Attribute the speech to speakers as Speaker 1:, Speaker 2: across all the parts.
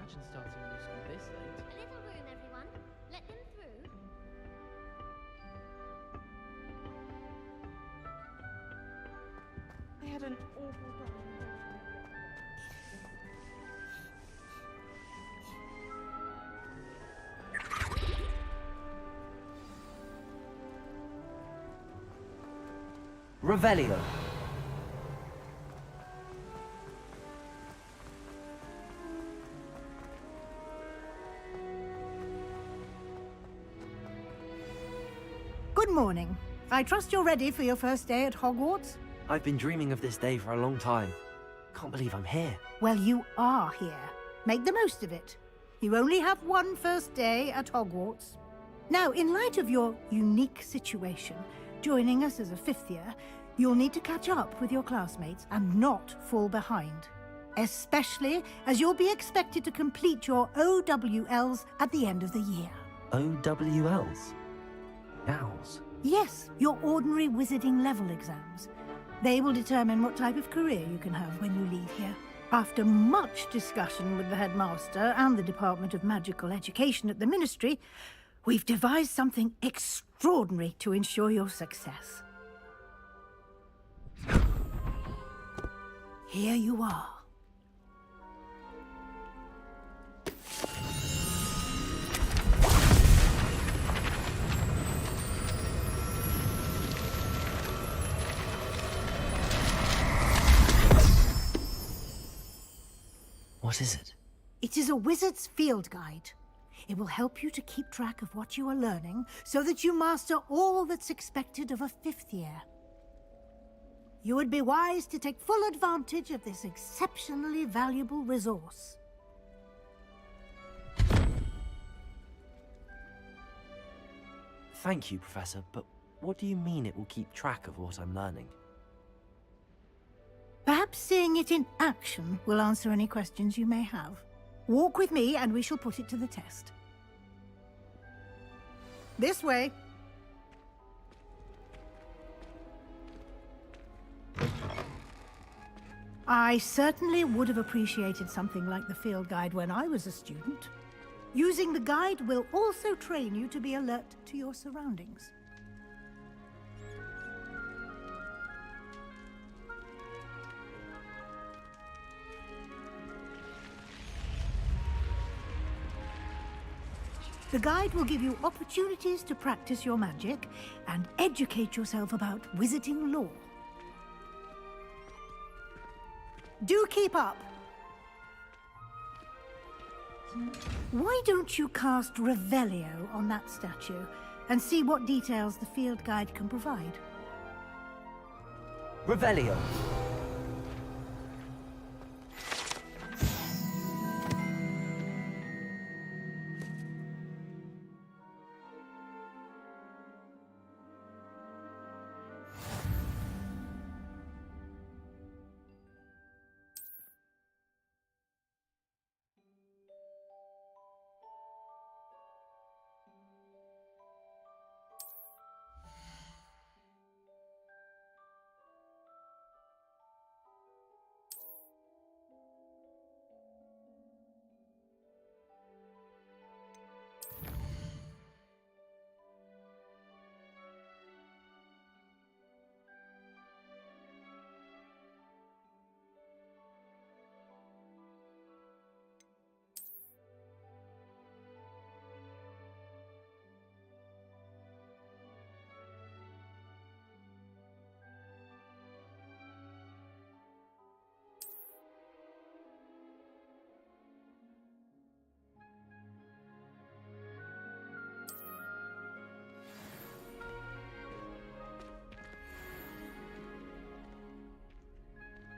Speaker 1: imagine starting a new school this late.
Speaker 2: A little room, everyone. Let them through.
Speaker 3: I had an awful time.
Speaker 4: Revelio.
Speaker 5: Good morning. I trust you're ready for your first day at Hogwarts?
Speaker 4: I've been dreaming of this day for a long time. Can't believe I'm here.
Speaker 5: Well, you are here. Make the most of it. You only have one first day at Hogwarts. Now, in light of your unique situation, joining us as a fifth year, you'll need to catch up with your classmates and not fall behind. Especially as you'll be expected to complete your OWLs at the end of the year.
Speaker 4: OWLs? Owls?
Speaker 5: Yes, your ordinary wizarding level exams. They will determine what type of career you can have when you leave here. After much discussion with the headmaster and the Department of Magical Education at the Ministry, we've devised something extraordinary to ensure your success. Here you are.
Speaker 4: What is it?
Speaker 5: It is a wizard's field guide. It will help you to keep track of what you are learning so that you master all that's expected of a fifth year. You would be wise to take full advantage of this exceptionally valuable resource.
Speaker 4: Thank you, Professor, but what do you mean it will keep track of what I'm learning?
Speaker 5: Perhaps seeing it in action will answer any questions you may have. Walk with me and we shall put it to the test. This way. I certainly would have appreciated something like the field guide when I was a student. Using the guide will also train you to be alert to your surroundings. The guide will give you opportunities to practice your magic and educate yourself about wizarding lore. Do keep up! Why don't you cast Revelio on that statue and see what details the field guide can provide?
Speaker 4: Revelio.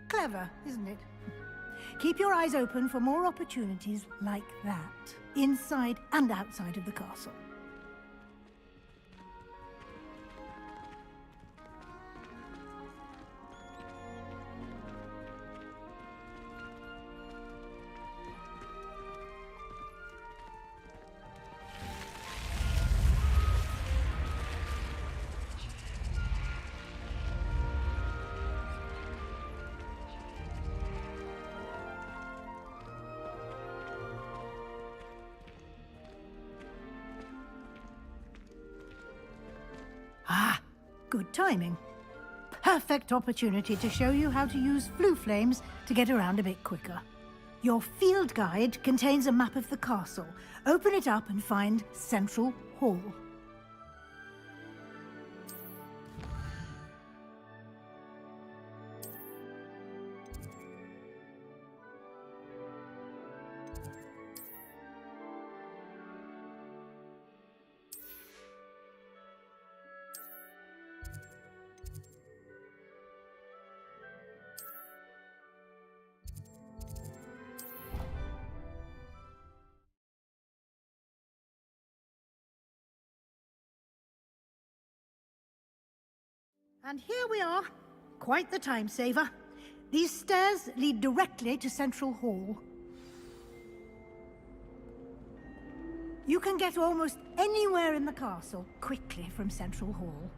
Speaker 5: Clever, isn't it? Keep your eyes open for more opportunities like that, inside and outside of the castle. Good timing. Perfect opportunity to show you how to use flue flames to get around a bit quicker. Your field guide contains a map of the castle. Open it up and find Central Hall. And here we are. Quite the time saver. These stairs lead directly to Central Hall. You can get almost anywhere in the castle quickly from Central Hall.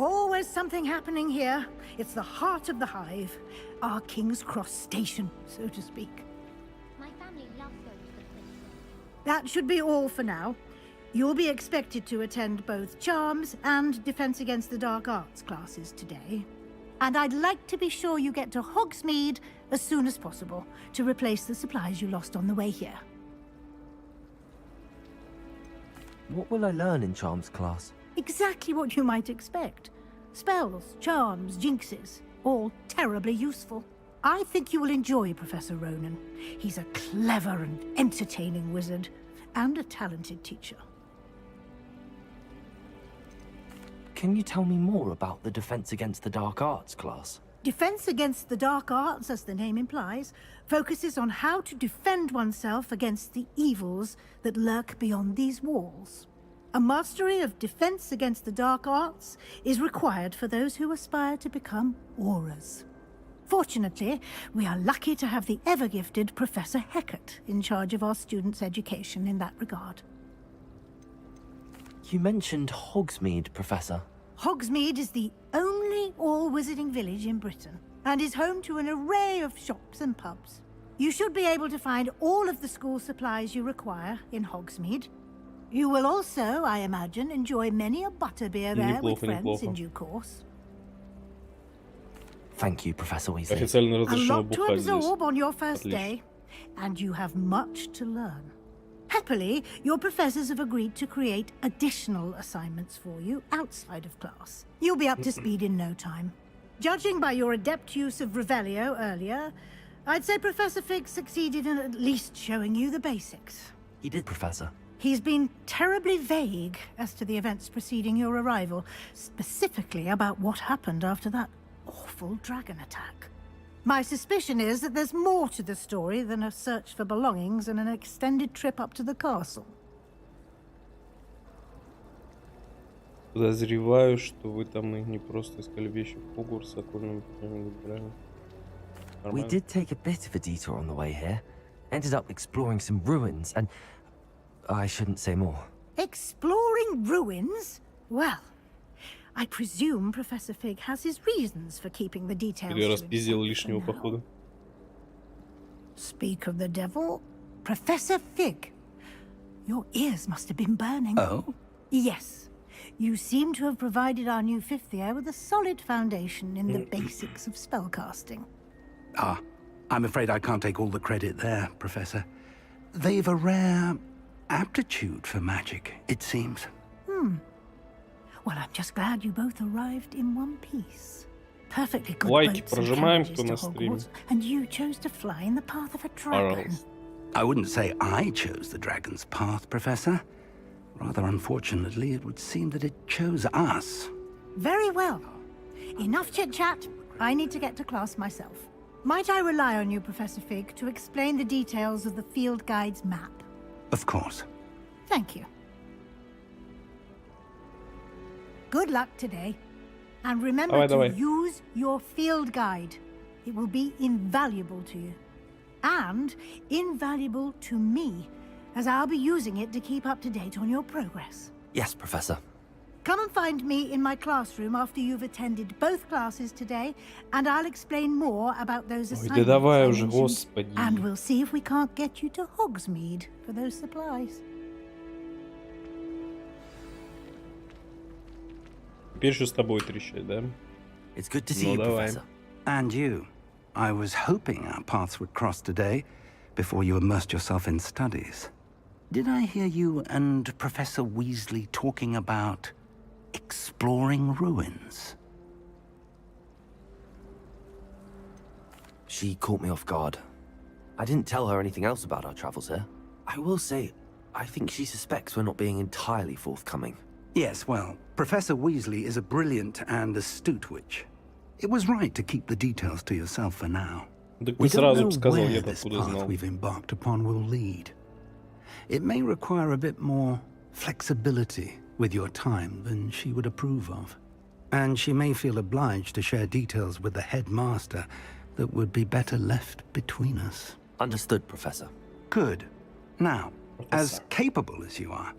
Speaker 5: Always something happening here. It's the heart of the hive. Our King's Cross station, so to speak.
Speaker 2: My family loves going to the prince.
Speaker 5: That should be all for now. You'll be expected to attend both Charms and Defense Against the Dark Arts classes today. And I'd like to be sure you get to Hogsmeade as soon as possible to replace the supplies you lost on the way here.
Speaker 4: What will I learn in Charms class?
Speaker 5: Exactly what you might expect. Spells, charms, jinxes, all terribly useful. I think you will enjoy Professor Ronan. He's a clever and entertaining wizard, and a talented teacher.
Speaker 4: Can you tell me more about the Defense Against the Dark Arts class?
Speaker 5: Defense Against the Dark Arts, as the name implies, focuses on how to defend oneself against the evils that lurk beyond these walls. A mastery of Defense Against the Dark Arts is required for those who aspire to become auras. Fortunately, we are lucky to have the ever-gifted Professor Hecat in charge of our students' education in that regard.
Speaker 4: You mentioned Hogsmeade, Professor.
Speaker 5: Hogsmeade is the only all-wizarding village in Britain, and is home to an array of shops and pubs. You should be able to find all of the school supplies you require in Hogsmeade. You will also, I imagine, enjoy many a butterbeer there with friends in due course.
Speaker 4: Thank you, Professor Weasley.
Speaker 3: Официально
Speaker 5: A
Speaker 3: разрешено
Speaker 5: lot to
Speaker 3: бухать здесь.
Speaker 5: absorb on your first
Speaker 3: Отлично.
Speaker 5: day, and you have much to learn. Happily, your professors have agreed to create additional assignments for you outside of class. You'll be up to speed in no time. Judging by your adept use of Revelio earlier, I'd say Professor Fig succeeded in at least showing you the basics.
Speaker 4: He did, Professor.
Speaker 5: He's been terribly vague as to the events preceding your arrival, specifically about what happened after that awful dragon attack. My suspicion is that there's more to the story than a search for belongings and an extended trip up to the castle.
Speaker 3: Подозреваю, что вы там и не просто искали вещи в Хогвартс, а окольным путем гуляли.
Speaker 4: We
Speaker 3: Нормально.
Speaker 4: did take a bit of a detour on the way here. Ended up exploring some ruins and... I shouldn't say more.
Speaker 5: Exploring ruins? Well, I presume Professor Fig has his reasons for keeping the details
Speaker 3: Или
Speaker 5: to
Speaker 3: распиздил
Speaker 5: himself
Speaker 3: лишнего,
Speaker 5: for now.
Speaker 3: походу.
Speaker 5: Speak of the devil, Professor Fig. Your ears must have been burning.
Speaker 6: Oh?
Speaker 5: Yes. You seem to have provided our new fifth year with a solid foundation in the basics of spellcasting.
Speaker 6: Ah, I'm afraid I can't take all the credit there, Professor. They've a rare aptitude for magic, it seems.
Speaker 5: Well, I'm just glad you both arrived in one piece. Perfectly good
Speaker 3: Лайки
Speaker 5: boats and
Speaker 3: прожимаем,
Speaker 5: carriages
Speaker 3: кто
Speaker 5: to
Speaker 3: на стриме.
Speaker 5: Hogwarts, and you chose to fly in the path of a dragon.
Speaker 3: Пожалуйста.
Speaker 6: I wouldn't say I chose the dragon's path, Professor. Rather unfortunately, it would seem that it chose us.
Speaker 5: Very well. Enough chit-chat. I need to get to class myself. Might I rely on you, Professor Fig, to explain the details of the field guide's map?
Speaker 6: Of course.
Speaker 5: Thank you. Good luck today. And remember
Speaker 3: Давай.
Speaker 5: to use your field guide. It will be invaluable to you. and invaluable to me, as I'll be using it to keep up to date on your progress.
Speaker 4: Yes, Professor.
Speaker 5: Come and find me in my classroom after you've attended both classes today, and I'll explain more about those
Speaker 3: Ой,
Speaker 5: assignments
Speaker 3: да давай
Speaker 5: I
Speaker 3: уже,
Speaker 5: mentioned,
Speaker 3: господи.
Speaker 5: and we'll see if we can't get you to Hogsmeade for those supplies.
Speaker 3: Теперь еще с тобой трещать, да?
Speaker 4: It's good to see
Speaker 3: Ну,
Speaker 4: you,
Speaker 3: давай.
Speaker 4: Professor.
Speaker 6: And you. I was hoping our paths would cross today before you immersed yourself in studies. Did I hear you and Professor Weasley talking about exploring ruins?
Speaker 4: She caught me off guard. I didn't tell her anything else about our travels here. I will say, I think she suspects we're not being entirely forthcoming.
Speaker 6: Yes, well, Professor Weasley is a brilliant and astute witch. It was right to keep the details to yourself for now.
Speaker 3: Так
Speaker 6: We
Speaker 3: ты
Speaker 6: don't
Speaker 3: сразу
Speaker 6: know
Speaker 3: бы сказал,
Speaker 6: where
Speaker 3: я
Speaker 6: this
Speaker 3: откуда
Speaker 6: path
Speaker 3: знал.
Speaker 6: we've embarked upon will lead. It may require a bit more flexibility with your time than she would approve of. And she may feel obliged to share details with the headmaster that would be better left between us.
Speaker 4: Understood, Professor.
Speaker 6: Good. Now, as capable as you are,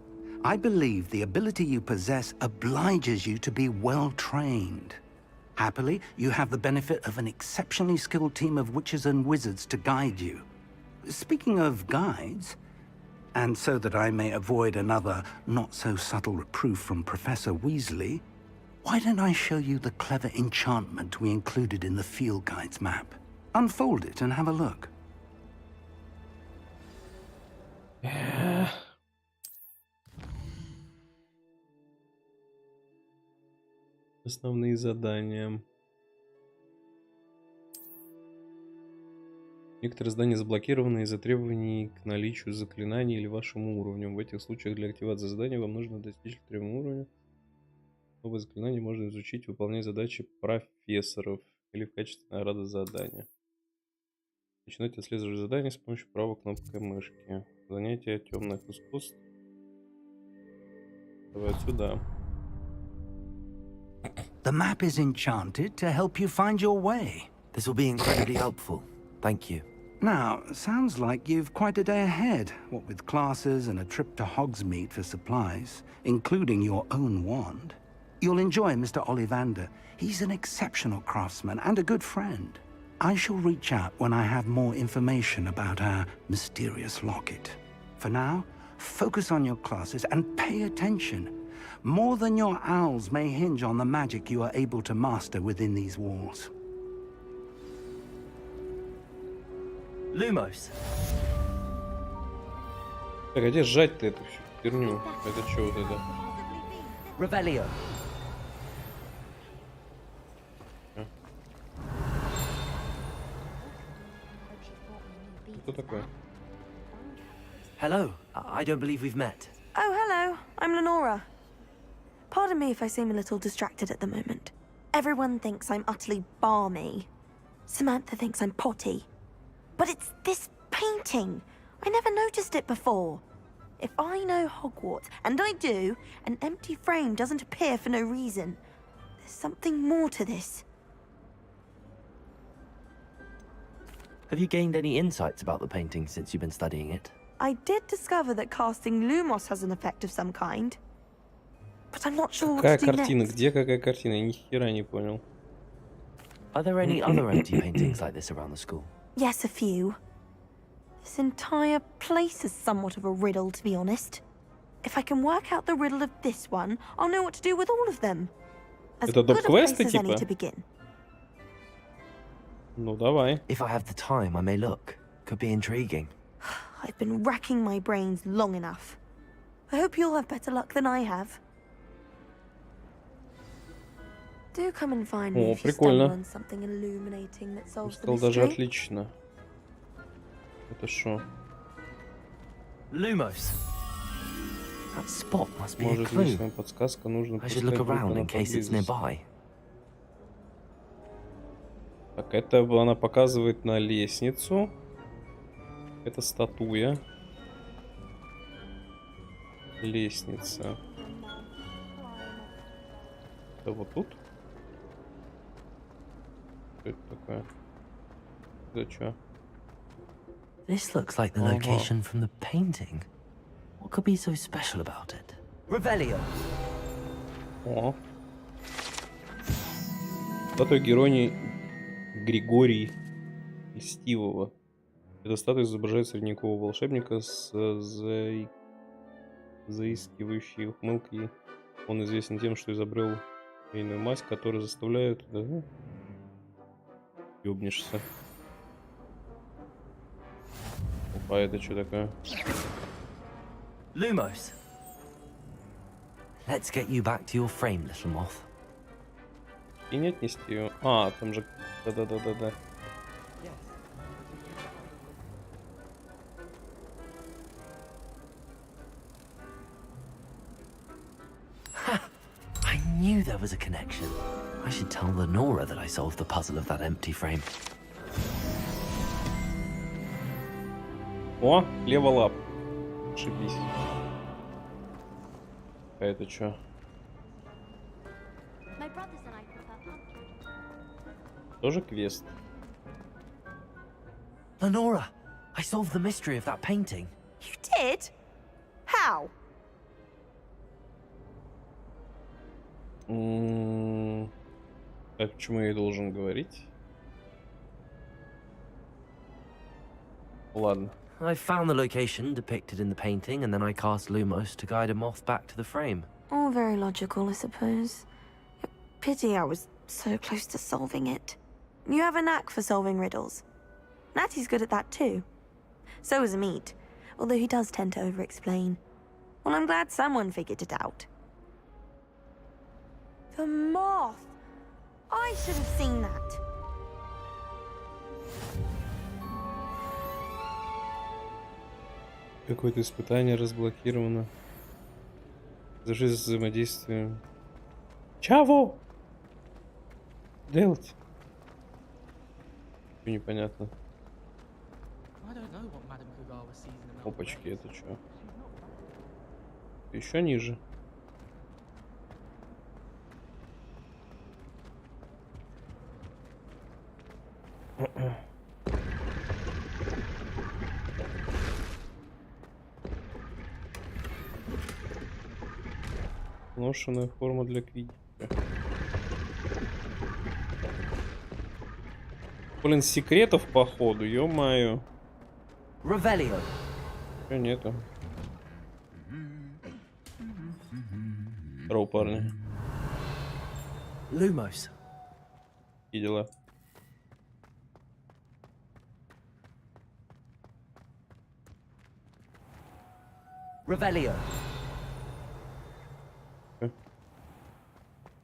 Speaker 6: I believe the ability you possess obliges you to be well trained. Happily, you have the benefit of an exceptionally skilled team of witches and wizards to guide you. Speaking of guides, and so that I may avoid another not-so-subtle reproof from Professor Weasley, why don't I show you the clever enchantment we included in the field guide's map? Unfold it and have a look.
Speaker 3: Основные задания. Некоторые задания заблокированы из-за требований к наличию заклинаний или вашему уровню. В этих случаях для активации задания вам нужно достичь требуемого уровня. Новые заклинания можно изучить, выполняя задачи профессоров или в качестве награды задания. Начинайте отслеживать задания с помощью правой кнопкой мышки. Занятия темных искусств. Давай сюда.
Speaker 6: The map is enchanted to help you find your way.
Speaker 4: This will be incredibly helpful. Thank you.
Speaker 6: Now, sounds like you've quite a day ahead, what with classes and a trip to Hogsmeade for supplies, including your own wand. You'll enjoy Mr. Ollivander. He's an exceptional craftsman and a good friend. I shall reach out when I have more information about our mysterious locket. For now, focus on your classes and pay attention. More than your owls may hinge on the magic you are able to master within these walls.
Speaker 4: Lumos.
Speaker 3: Так, а где сжать-то эту всю херню? Это что вот это?
Speaker 4: Revelio.
Speaker 3: Кто такой?
Speaker 4: Hello. I don't believe we've met.
Speaker 7: Oh, hello. I'm Lenora. Pardon me if I seem a little distracted at the moment. Everyone thinks I'm utterly balmy. Samantha thinks I'm potty. But it's this painting. I never noticed it before. If I know Hogwarts, and I do, an empty frame doesn't appear for no reason. There's something more to this.
Speaker 4: Have you gained any insights about the painting since you've been studying it?
Speaker 7: I did discover that casting Lumos has an effect of some kind. But I'm not sure what
Speaker 3: Какая
Speaker 7: to do
Speaker 3: картина?
Speaker 7: next.
Speaker 3: Где какая картина? Я ни хера не понял.
Speaker 4: Are there any other empty paintings like this around the school?
Speaker 7: Yes, a few. This entire place is somewhat of a riddle, to be honest. If I can work out the riddle of this one, I'll know what to do with all of them. As
Speaker 3: Это
Speaker 7: good a place
Speaker 3: доп-квесты,
Speaker 7: as any
Speaker 3: типа?
Speaker 7: to begin.
Speaker 3: Ну давай.
Speaker 4: If I have the time, I may look. Could be intriguing.
Speaker 7: I've been racking my brains long enough. I hope you'll have better luck than I have. Do come and find me
Speaker 3: О,
Speaker 7: if you stumble
Speaker 3: прикольно.
Speaker 7: on something illuminating that solves the
Speaker 3: Стал даже
Speaker 7: mystery.
Speaker 3: отлично. Это шо?
Speaker 4: Lumos. That spot must be a
Speaker 3: Может,
Speaker 4: clue.
Speaker 3: личная подсказка, нужно
Speaker 4: I should look
Speaker 3: поискать
Speaker 4: around
Speaker 3: группу
Speaker 4: in case it's
Speaker 3: поблизости.
Speaker 4: nearby.
Speaker 3: Так, это она показывает на лестницу. Это статуя. Лестница. Это вот тут? Что это такое? Это что?
Speaker 4: This looks like the location from the painting. What could be so special about it? Revelio.
Speaker 3: О. Статуя героя Григория Льстивого. Эта статуя изображает средневекового волшебника с заискивающей ухмылкой. Он известен тем, что изобрел иную мазь, которая заставляет... Да? Ёбнешься. Опа, это что такое?
Speaker 4: Lumos. Let's get you back to your frame, little moth.
Speaker 3: И не отнести ее. А, там же... Да-да-да-да-да.
Speaker 4: I knew there was a connection. I should tell Lenora that I solved the puzzle of that empty frame.
Speaker 3: О, level up. Шибись. А это чё?
Speaker 2: My brothers and I prefer pumpkin.
Speaker 3: Тоже квест.
Speaker 4: Lenora, I solved the mystery of that painting.
Speaker 7: You did? How?
Speaker 3: А почему я должен говорить? Ладно.
Speaker 4: I found the location depicted in the painting, and then I cast Lumos to guide a moth back to the frame.
Speaker 7: All very logical, I suppose. Pity I was so close to solving it. You have a knack for solving riddles. Natty's good at that too. So is Amit, although he does tend to over-explain. Well, I'm glad someone figured it out. The moth! I should have seen that.
Speaker 3: Какое-то испытание разблокировано. Завершить взаимодействие. Чего? Делать? Непонятно.
Speaker 1: I don't know what Madame Kugawa sees in an
Speaker 3: Опачки, это что? Еще ниже. Ношенная форма для критики. Блин, секретов походу, ё-моё.
Speaker 4: Revelio.
Speaker 3: Чё нету? Здорово, парни.
Speaker 4: Lumos.
Speaker 3: И дела.
Speaker 4: Revelio.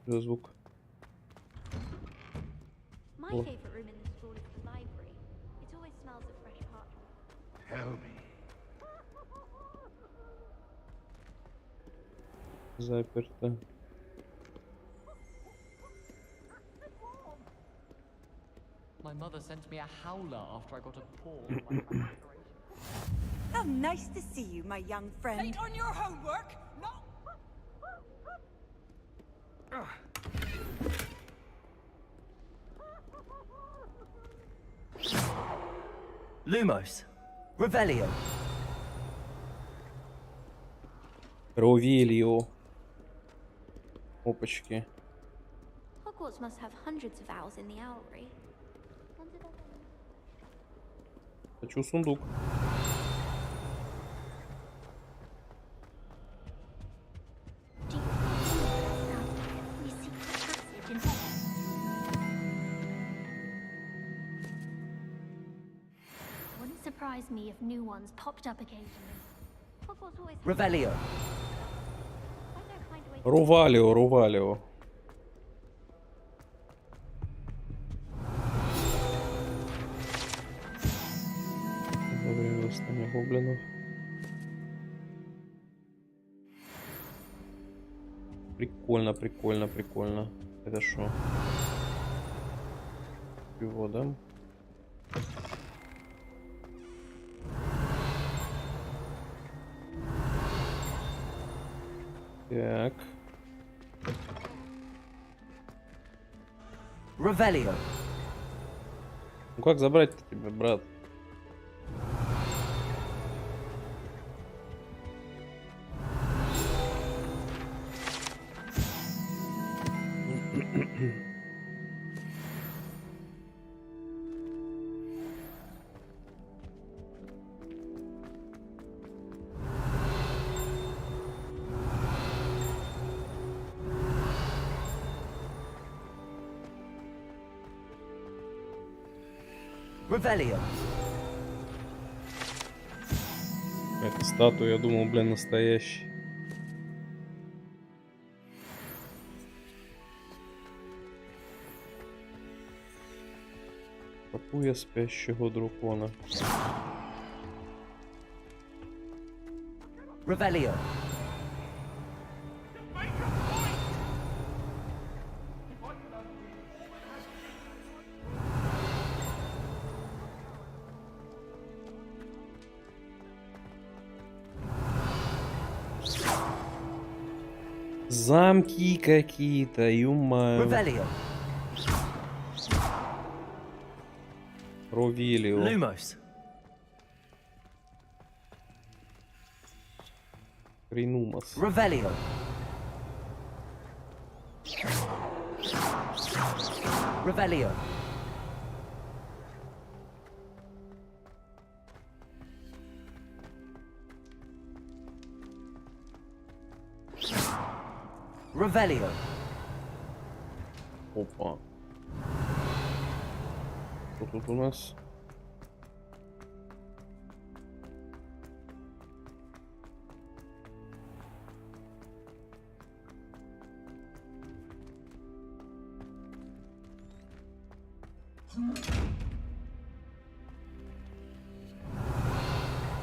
Speaker 3: За звук.
Speaker 2: My
Speaker 3: Oh.
Speaker 2: favorite room in the school is the library. It always smells of fresh parchment.
Speaker 6: Tell me.
Speaker 3: Заперто.
Speaker 1: My mother sent me a howler after I got a paw on my operation.
Speaker 8: How nice to see you, my young friend.
Speaker 9: Late on your homework? No.
Speaker 4: Lumos. Revelio.
Speaker 3: Ровелио. Опачки.
Speaker 2: Hogwarts must have hundreds of owls in the owlery. Wonder if-
Speaker 3: Хочу сундук.
Speaker 2: Do you think we secret passage in Hogwarts? Wouldn't surprise me if new ones popped up occasionally. Hogwarts always has-
Speaker 4: Revelio.
Speaker 2: Why don't I find a way to-
Speaker 3: Рувалио, Рувалио. Во время восстания гоблинов. Прикольно, прикольно, прикольно. Это шо? Его, да? Так.
Speaker 4: Revelio.
Speaker 3: Ну как забрать-то тебя, брат?
Speaker 4: Revelio.
Speaker 3: Это статуя, я думал, блин, настоящий. Статуя спящего дракона.
Speaker 4: Revelio.
Speaker 3: Замки какие-то, ё-моё.
Speaker 4: Revelio.
Speaker 3: Ровелио.
Speaker 4: Lumos.
Speaker 3: Кринумас.
Speaker 4: Revelio. Revelio. Revelio.
Speaker 3: Опа. Что тут у нас?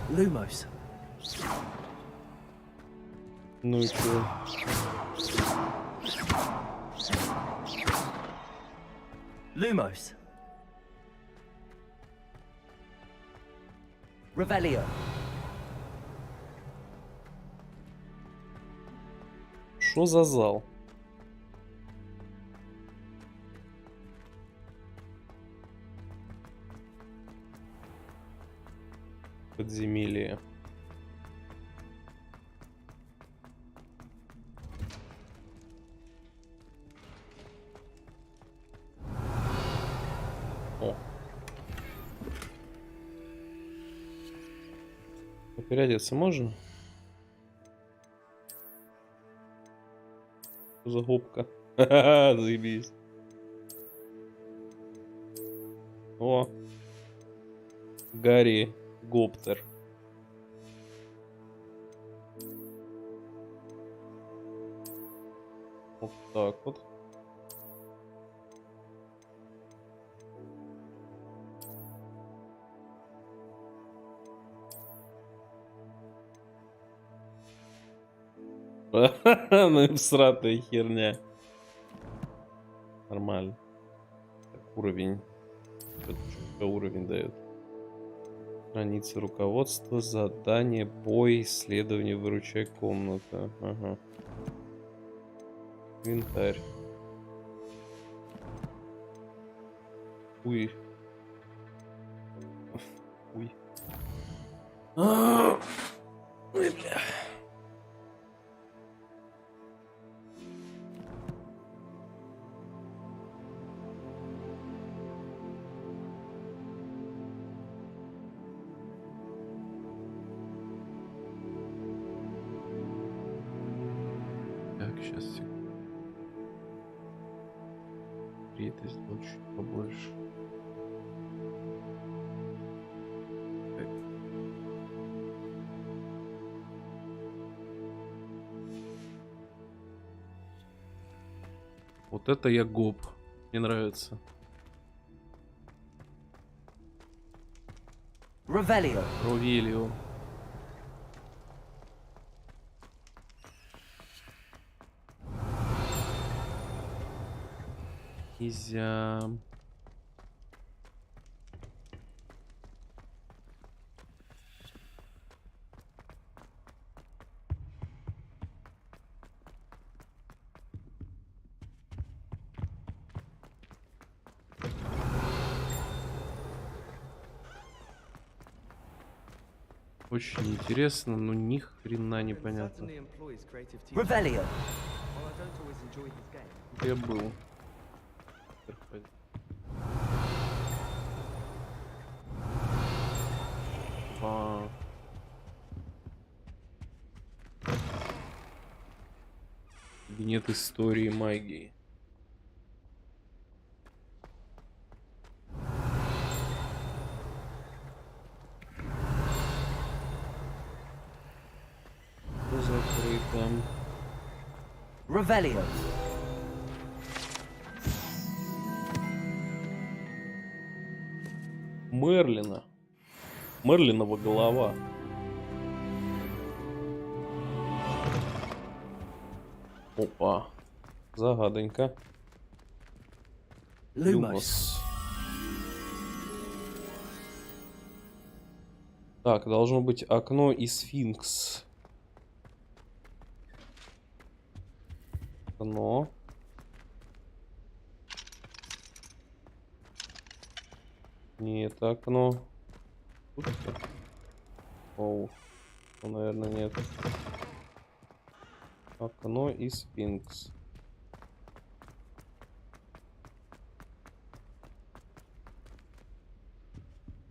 Speaker 4: Lumos.
Speaker 3: Ну и чё?
Speaker 4: Lumos. Revelio.
Speaker 3: Что за зал? Подземелье. О. Переодеться можно? Что за губка? Ха-ха, заебись. О. Гарри Гоптер. Вот так вот. Ну и всратая херня. Нормально. Так, уровень. Что уровень дает? Страница руководства, задание, бой, исследование, выручай комната. Ага. Инвентарь. Уй. Уй. Ой, бля. Так, сейчас это сделать чуть побольше. Так. Вот это я гоп. Мне нравится.
Speaker 4: Revelio.
Speaker 3: Ровелио. Изям. Очень интересно, но ни хрена непонятно.
Speaker 4: Revelio.
Speaker 3: Я был. Кабинет истории магии. Закрыто.
Speaker 4: Revelio.
Speaker 3: Мерлина. Мерлинова голова. Опа. Загадонька.
Speaker 4: Lumos.
Speaker 3: Так, должно быть окно и сфинкс. Окно. Не это окно. Тут это? Оу. Ну, наверное, нет. Окно и сфинкс.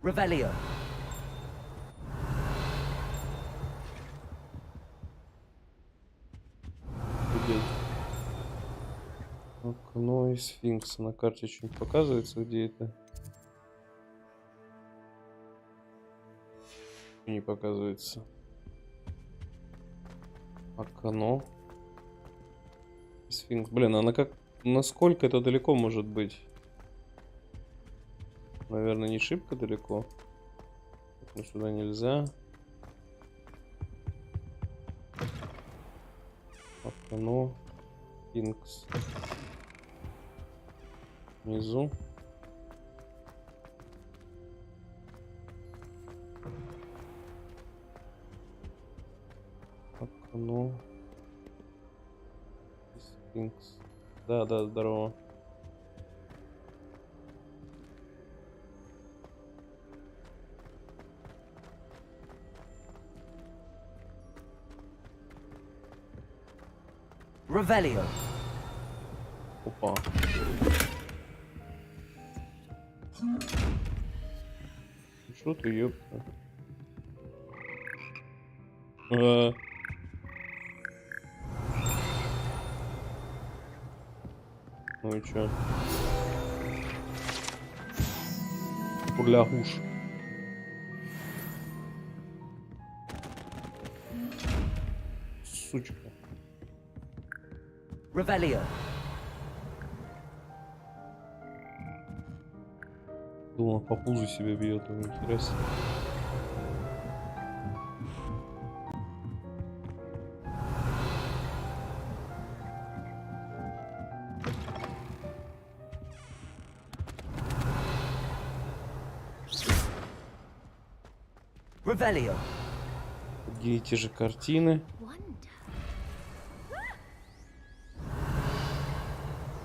Speaker 4: Revelio.
Speaker 3: Окно и сфинкс. На карте что-нибудь показывается, где это? Не показывается. Окно. Сфинкс. Блин, она как... Насколько это далеко может быть? Наверное, не шибко далеко. Но сюда нельзя. Окно. Сфинкс. Внизу. Окно. Сфинкс. Да, здорово.
Speaker 4: Revelio.
Speaker 3: Опа. Что ты, ёпта? Ну и чё? Пурлягуш. Сучка.
Speaker 4: Revelio.
Speaker 3: Думал, по пузу себе бьет, интересно.
Speaker 4: Revelio.
Speaker 3: Где эти же картины?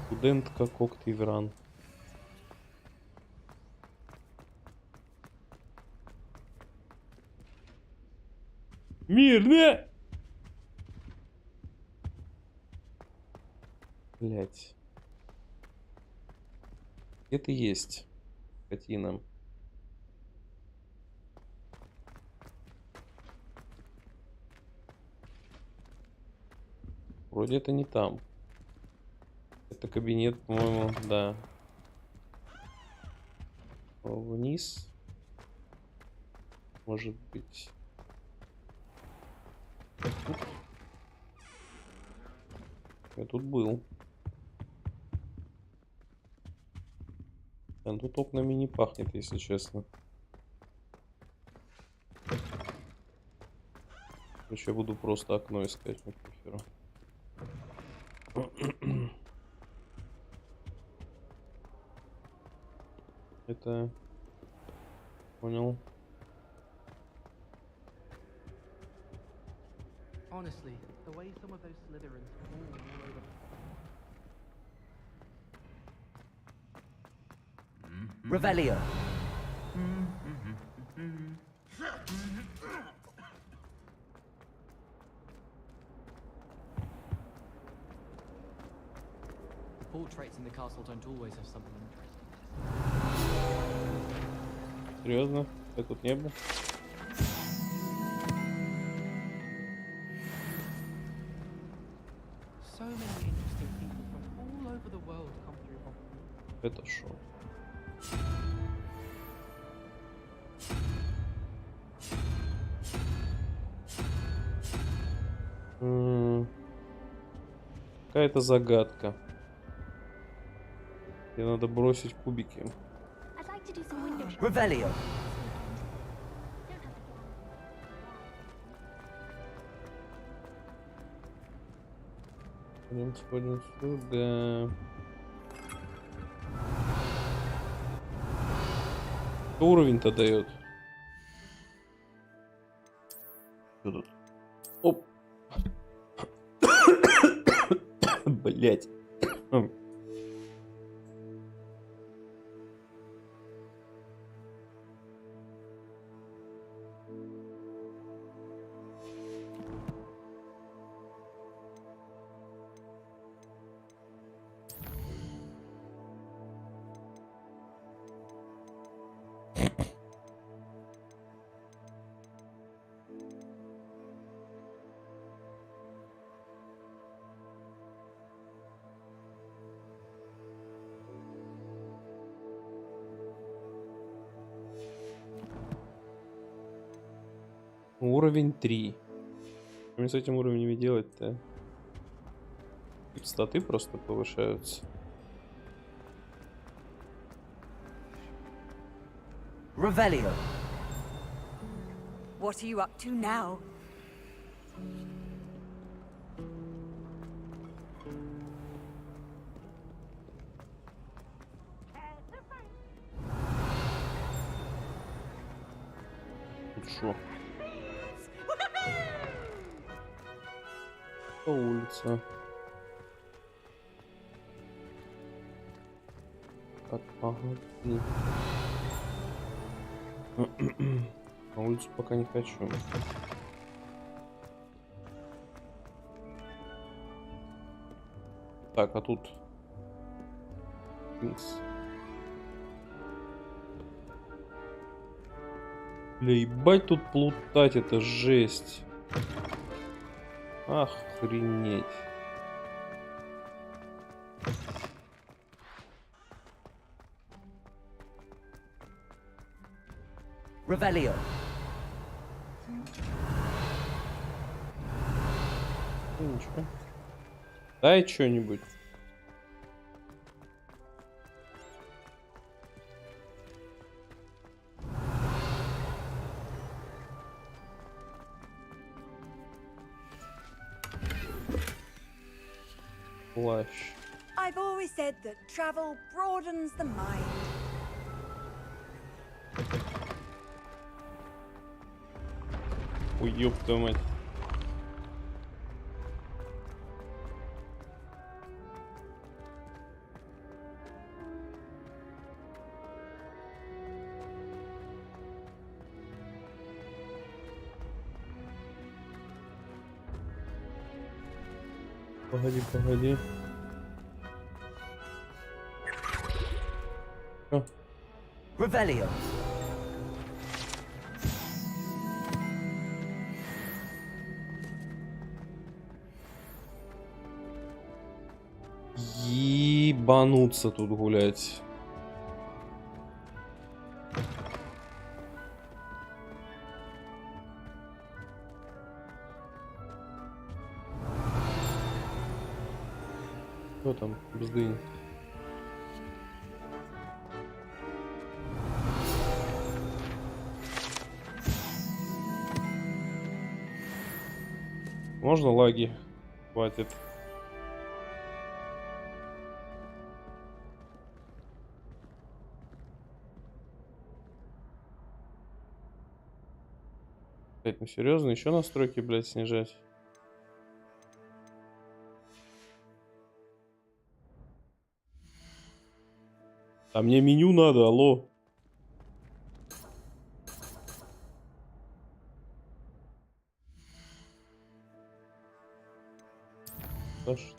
Speaker 3: Студентка Коктевран. Мирно! Блять. Это есть. Картина. Вроде это не там. Это кабинет, по-моему, да. Вниз. Может быть. Тут. Я тут был. А тут окнами не пахнет, если честно. Короче, я буду просто окно искать, на похеру. Это... Понял.
Speaker 1: Honestly, the way some of those Slytherins fall all over.
Speaker 4: Revelio.
Speaker 1: Portraits in the castle don't always have something interesting.
Speaker 3: Серьезно? Я тут не был.
Speaker 1: So many
Speaker 3: Это шо? Какая-то загадка. Мне надо бросить кубики.
Speaker 2: I'd like to do some window shopping.
Speaker 4: Revelio.
Speaker 3: Пойдем сходим сюда. Что уровень-то дает? Что тут? Оп. Блять. Уровень 3. Что мне с этим уровнями делать-то? Статы просто повышаются.
Speaker 4: Revelio.
Speaker 8: What are you up to now?
Speaker 3: Тут шо? По улице. Так, ага. На улицу пока не хочу. Так, а тут... Бля, ебать тут плутать, это жесть. Охренеть.
Speaker 4: Revelio.
Speaker 3: Ну, ничего. Дай что-нибудь. Плащ.
Speaker 8: I've always said that travel broadens the mind.
Speaker 3: Ой, ёб твою мать. Погоди, погоди. О.
Speaker 4: Revelio.
Speaker 3: Ебануться тут гулять. Кто там? Бздынь. Можно лаги? Хватит. Ну серьезно, еще настройки, блядь, снижать? А мне меню надо, алло. Саш.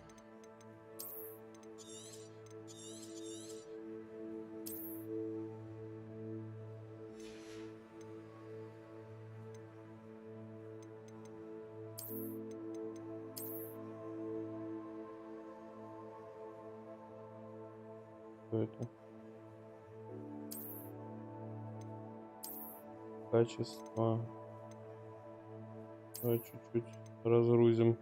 Speaker 3: Что это? Качество. Давай чуть-чуть разгрузим.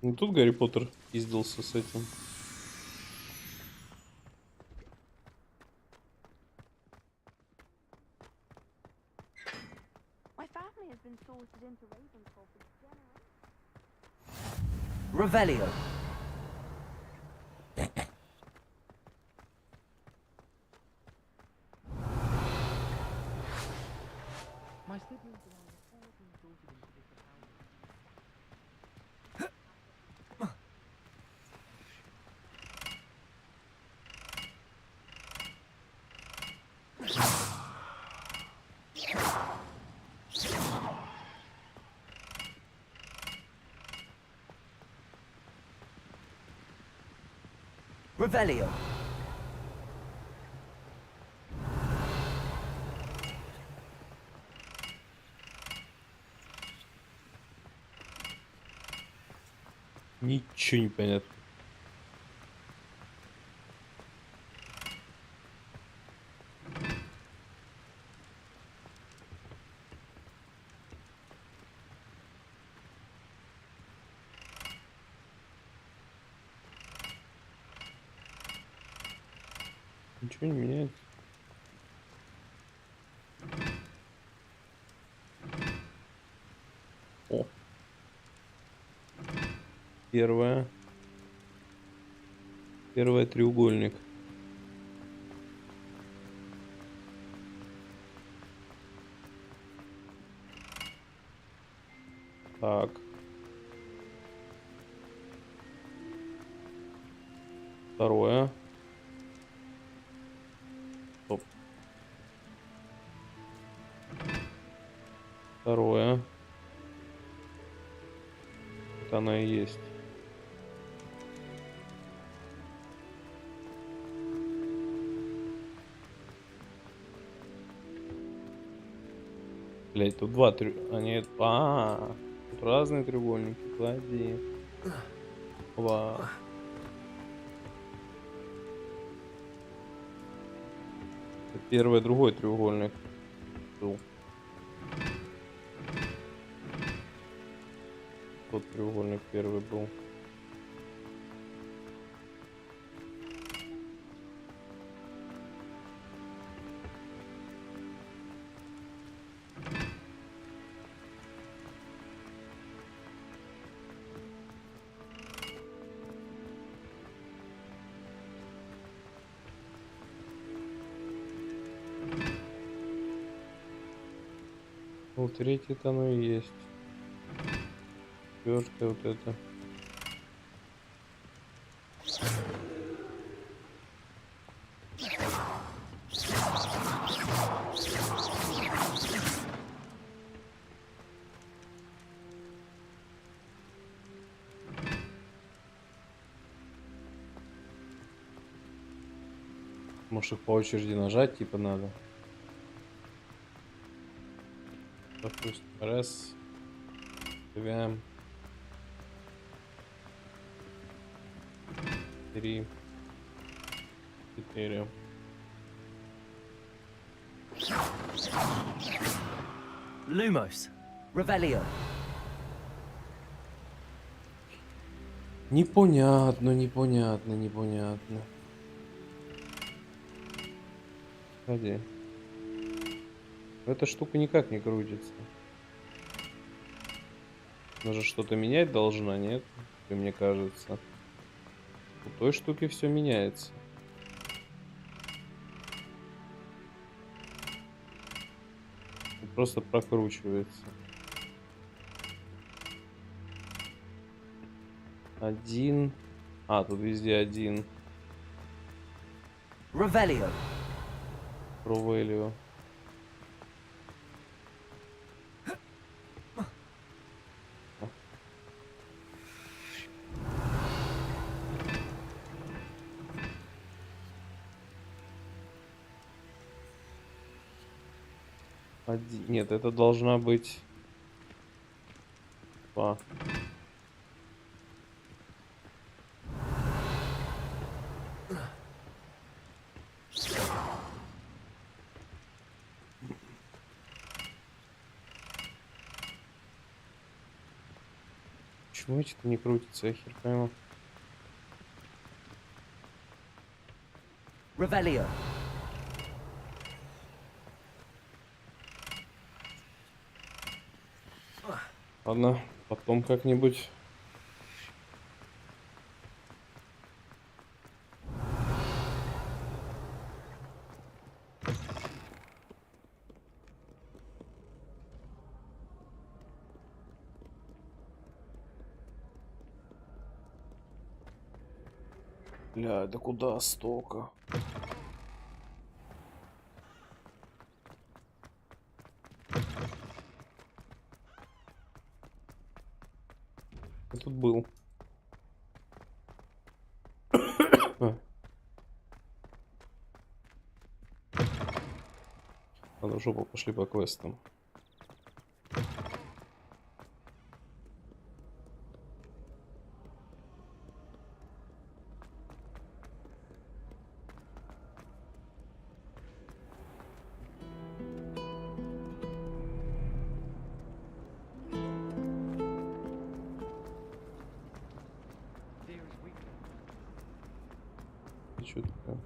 Speaker 3: Ну тут Гарри Поттер пиздился с этим.
Speaker 4: Revelio.
Speaker 1: My siblings and I have all been sorted into this account.
Speaker 4: Revelio.
Speaker 3: Ничего не понятно. Ничего не меняется. О. Первое треугольник. Так. Второе. Стоп. Второе. Это она и есть. Блять, тут два треугольника. Тут разные треугольники. Клади. Оба. Это первый, другой треугольник. Был. Тот треугольник первый был. Вот третий-то оно и есть. Четвертое вот это. Может их по очереди нажать, типа надо. Допустим, раз, два, 3, 4.
Speaker 4: Lumos. Revelio.
Speaker 3: Непонятно. Погоди. Эта штука никак не крутится. Она же что-то менять должна, нет? Как мне кажется. У той штуки все меняется. просто прокручивается. 1. А, тут везде 1.
Speaker 4: Revelio.
Speaker 3: Провелио. Нет, это должна быть 2. Почему эти-то не крутятся, я хер пойму.
Speaker 4: Revelio.
Speaker 3: Ладно, потом как-нибудь. Бля, да куда столько? Я тут был. Ладно, в жопу, пошли по квестам. Что такое?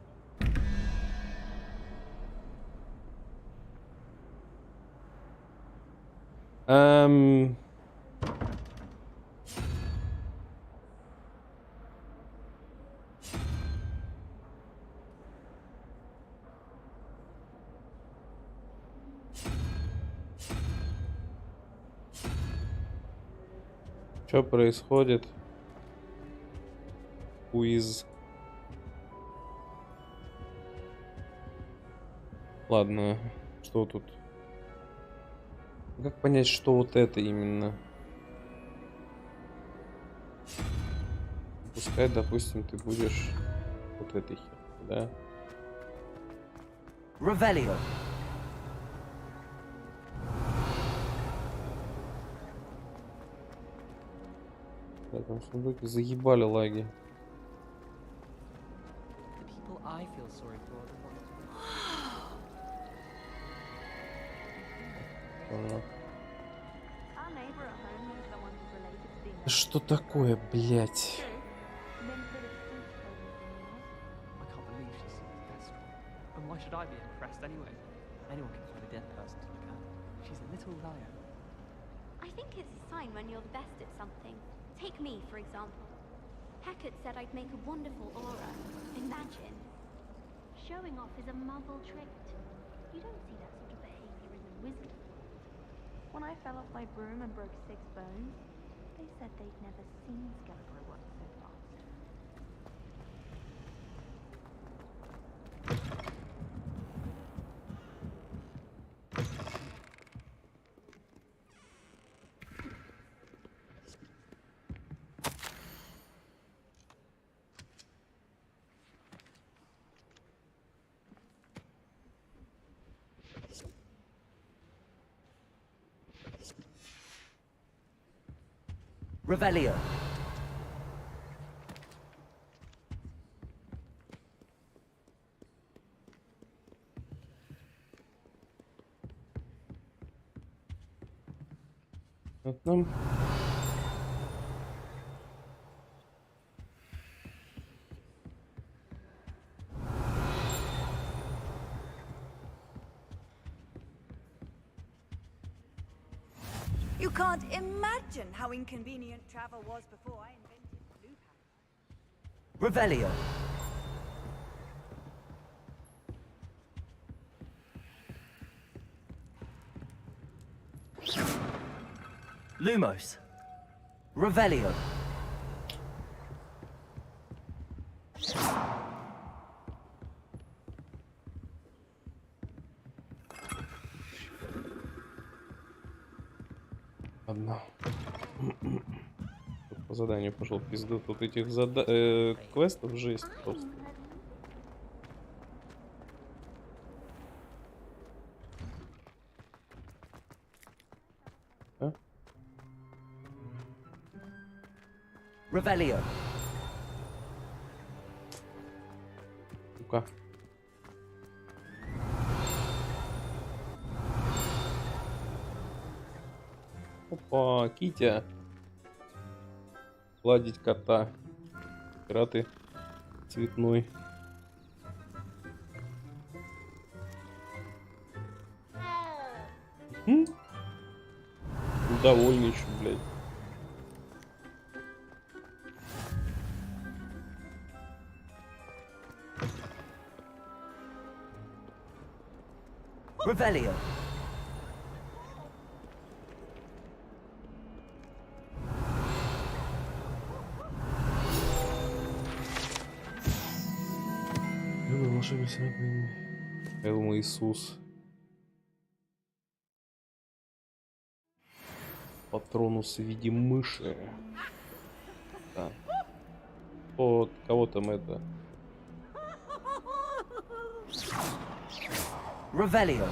Speaker 3: Что происходит? Квиз. Ладно, что тут? Как понять, что вот это именно? Пускай, допустим, ты будешь вот этой херней, да?
Speaker 4: Revelio.
Speaker 3: Да, там сундуки заебали лаги. Что такое, блять?
Speaker 1: Why should I be impressed anyway? Anyone can find a dead person to look at. She's a little liar.
Speaker 2: I think it's a sign when you're the best at something. Take me, for example. Hackett said I'd make a wonderful aura. Imagine. Showing off is a muggle trait. You don't see that sort of behavior in the wizard world.
Speaker 7: When I fell off my broom and broke 6 bones, they said they'd never seen Scarecrow work so fast.
Speaker 4: Revelio.
Speaker 3: Вот нам.
Speaker 8: You can't imagine how inconvenient travel was before I invented blue power.
Speaker 4: Revelio. Lumos. Revelio.
Speaker 3: Ладно. Тут по заданию пошел в пизду. Тут этих квестов жесть просто. А?
Speaker 4: Revelio.
Speaker 3: Ну-ка. Опа, Китя. Гладить кота. Пираты цветной. Довольный еще, блядь.
Speaker 4: Revelio.
Speaker 3: Волшебник Элма Иисус. Патронус в виде мыши. Да. Вот, кого там это?
Speaker 4: Revelio.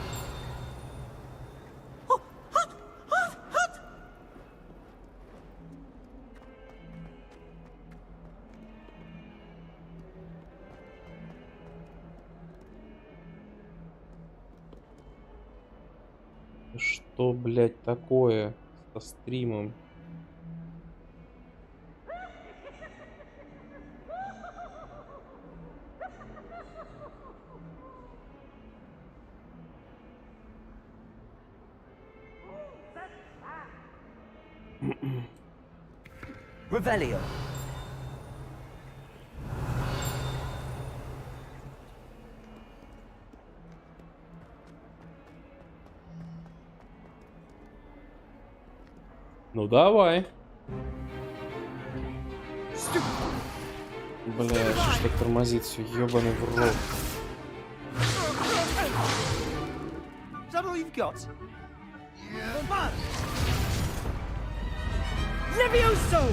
Speaker 3: Что, блядь, такое со стримом?
Speaker 4: Revelio.
Speaker 3: Ну давай. Бля, что ж так тормозит все, ёбаный в рот.
Speaker 9: Is that all you've got?
Speaker 10: Levioso!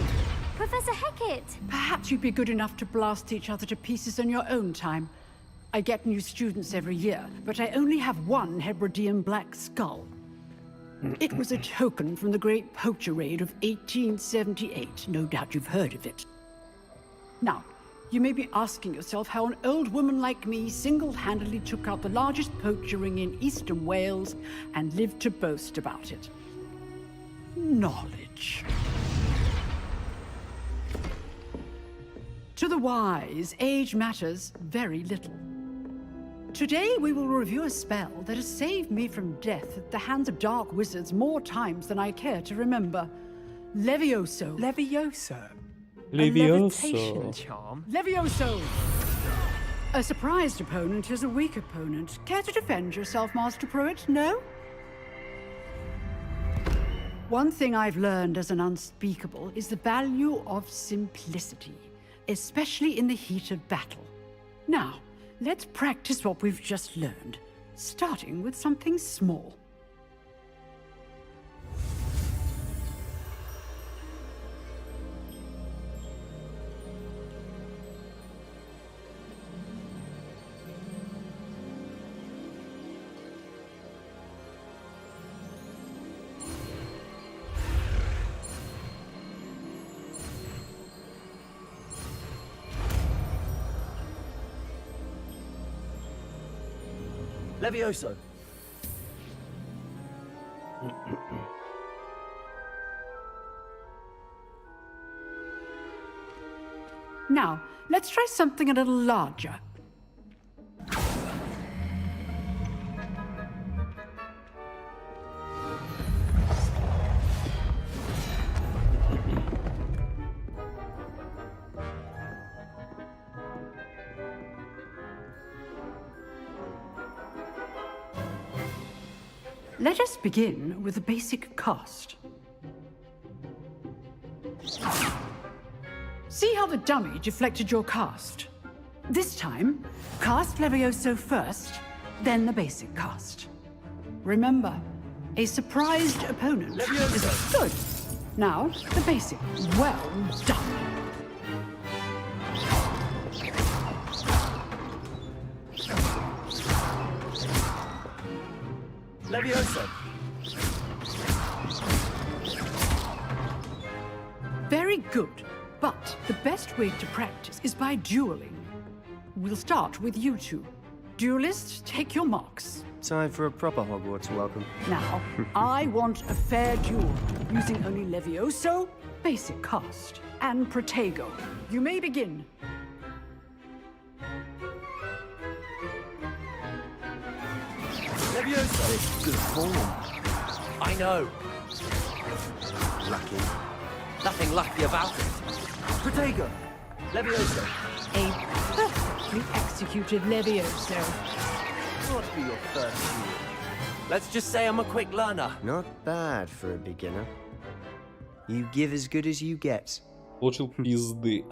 Speaker 2: Professor Hecat!
Speaker 10: Perhaps you'd be good enough to blast each other to pieces in your own time. I get new students every year, but I only have one Hebridean black skull. It was a token from the Great Poacher Raid of 1878. No doubt you've heard of it. Now, you may be asking yourself how an old woman like me single-handedly took out the largest poacher ring in eastern Wales and lived to boast about it. Knowledge. To the wise, age matters very little. Today we will review a spell that has saved me from death at the hands of dark wizards more times than I care to remember. Levioso.
Speaker 1: Levioso. A
Speaker 3: Levioso.
Speaker 1: levitation charm.
Speaker 10: Levioso! A surprised opponent is a weak opponent. Care to defend yourself, Master Pruitt? No? One thing I've learned as an unspeakable is the value of simplicity, especially in the heat of battle. Now, let's practice what we've just learned, starting with something small.
Speaker 4: Levioso.
Speaker 10: Now, let's try something a little larger. Let us begin with the basic cast. See how the dummy deflected your cast? This time, cast Levioso first, then the basic cast. Remember, a surprised opponent is good. Now, the basic. Well done.
Speaker 9: Levioso.
Speaker 10: Very good. But the best way to practice is by dueling. We'll start with you two. Duelists, take your marks.
Speaker 9: Time for a proper Hogwarts welcome.
Speaker 10: Now, I want a fair duel, using only Levioso, basic cast, and Protego. You may begin.
Speaker 9: Levioso.
Speaker 4: It's good form. I know. Lucky. Nothing lucky about it.
Speaker 9: Protego. Levioso.
Speaker 10: A perfectly executed Levioso.
Speaker 9: What be your first duel?
Speaker 4: Let's just say I'm a quick learner.
Speaker 9: Not bad for a beginner. You give as good as you get.
Speaker 3: Получил пизды.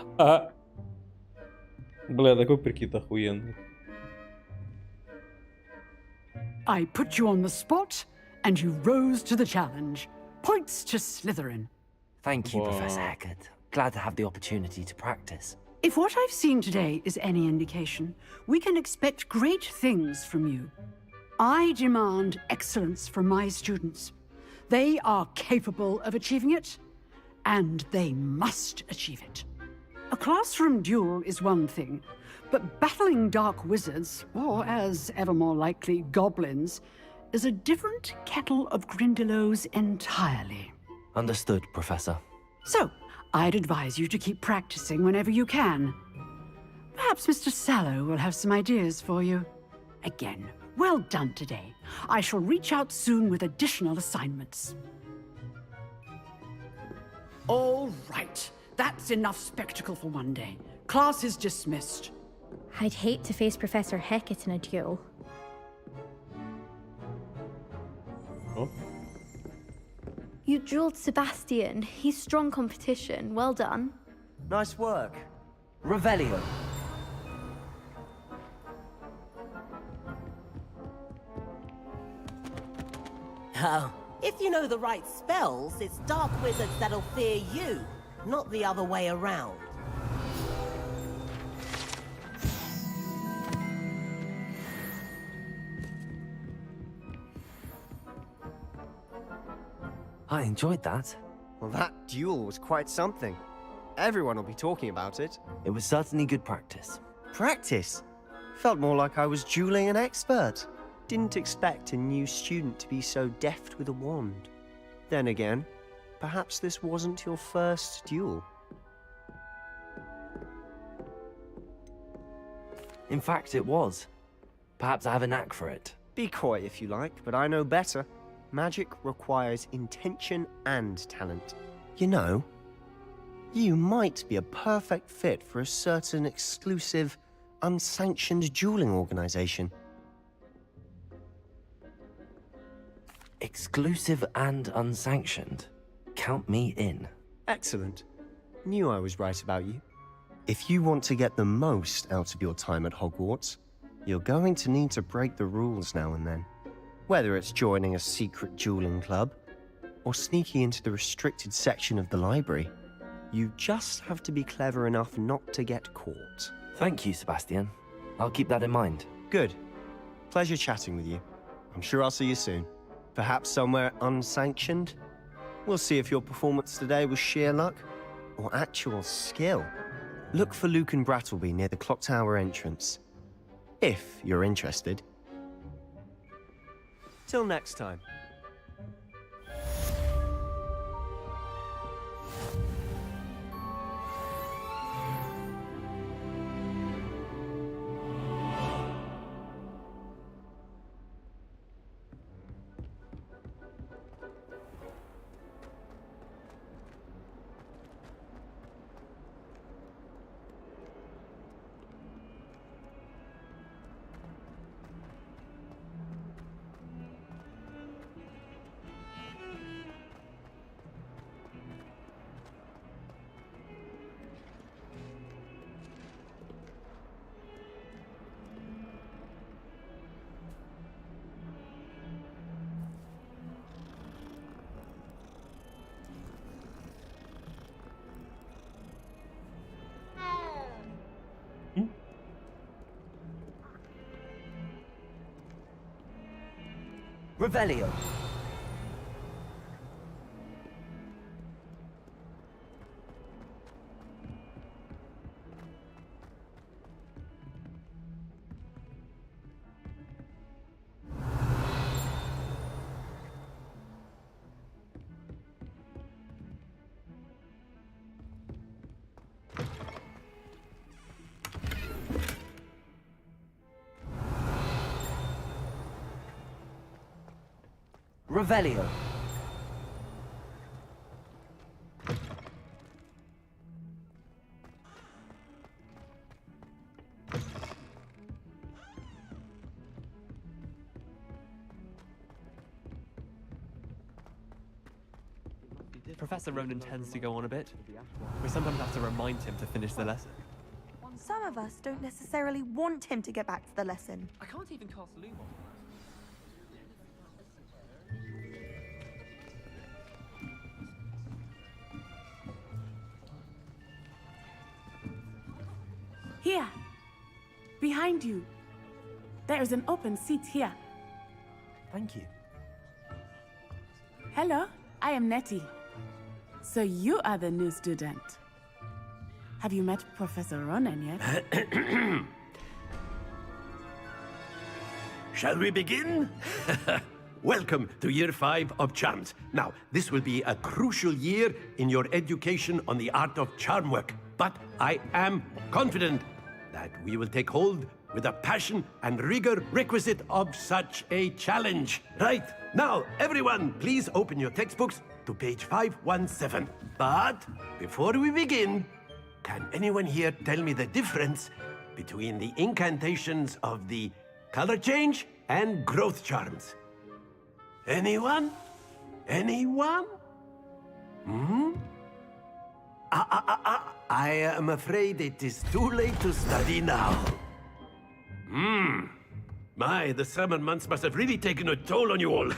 Speaker 3: Бля, такой прикид охуенный.
Speaker 10: I put you on the spot, and you rose to the challenge. Points to Slytherin.
Speaker 4: Thank you, Professor Hecat. Glad to have the opportunity to practice.
Speaker 10: If what I've seen today is any indication, we can expect great things from you. I demand excellence from my students. They are capable of achieving it, and they must achieve it. A classroom duel is one thing, but battling dark wizards, or as ever more likely, goblins, is a different kettle of Grindylows entirely.
Speaker 4: Understood, Professor.
Speaker 10: So, I'd advise you to keep practicing whenever you can. Perhaps Mr. Sallow will have some ideas for you. Again, well done today. I shall reach out soon with additional assignments. All right. That's enough spectacle for one day. Class is dismissed.
Speaker 2: I'd hate to face Professor Hecat in a duel.
Speaker 3: Oh.
Speaker 2: You dueled Sebastian. He's strong competition. Well done.
Speaker 9: Nice work.
Speaker 4: Revelio.
Speaker 11: Oh, if you know the right spells, it's dark wizards that'll fear you, not the other way around.
Speaker 4: I enjoyed that.
Speaker 9: Well, that duel was quite something. Everyone will be talking about it.
Speaker 4: It was certainly good practice.
Speaker 9: Practice? Felt more like I was dueling an expert. Didn't expect a new student to be so deft with a wand. Then again, perhaps this wasn't your first duel.
Speaker 4: In fact, it was. Perhaps I have a knack for it.
Speaker 9: Be coy if you like, but I know better. Magic requires intention and talent. You know, you might be a perfect fit for a certain exclusive, unsanctioned dueling organization.
Speaker 4: Exclusive and unsanctioned. Count me in.
Speaker 9: Excellent. Knew I was right about you. If you want to get the most out of your time at Hogwarts, you're going to need to break the rules now and then. Whether it's joining a secret dueling club, or sneaking into the restricted section of the library, you just have to be clever enough not to get caught.
Speaker 4: Thank you, Sebastian. I'll keep that in mind.
Speaker 9: Good. Pleasure chatting with you. I'm sure I'll see you soon. Perhaps somewhere unsanctioned? We'll see if your performance today was sheer luck, or actual skill. Look for Luke and Brattleby near the clock tower entrance. If you're interested. Till next time.
Speaker 11: Revelio. Revelio.
Speaker 1: Professor Ronan tends to go on a bit. We sometimes have to remind him to finish the lesson.
Speaker 7: Some of us don't necessarily want him to get back to the lesson.
Speaker 1: I can't even cast Loom on him.
Speaker 12: Here, behind you. There is an open seat here.
Speaker 11: Thank you.
Speaker 12: Hello, I am Nettie. So you are the new student. Have you met Professor Ronan yet?
Speaker 13: Shall we begin? Welcome to Year 5 of Charms. Now, this will be a crucial year in your education on the art of charm work. But I am confident that we will take hold with the passion and rigor requisite of such a challenge. Right, now, everyone, please open your textbooks to page 517. But before we begin, can anyone here tell me the difference between the incantations of the color change and growth charms? Anyone? Anyone? I am afraid it is too late to study now. My, the summer months must have really taken a toll on you all.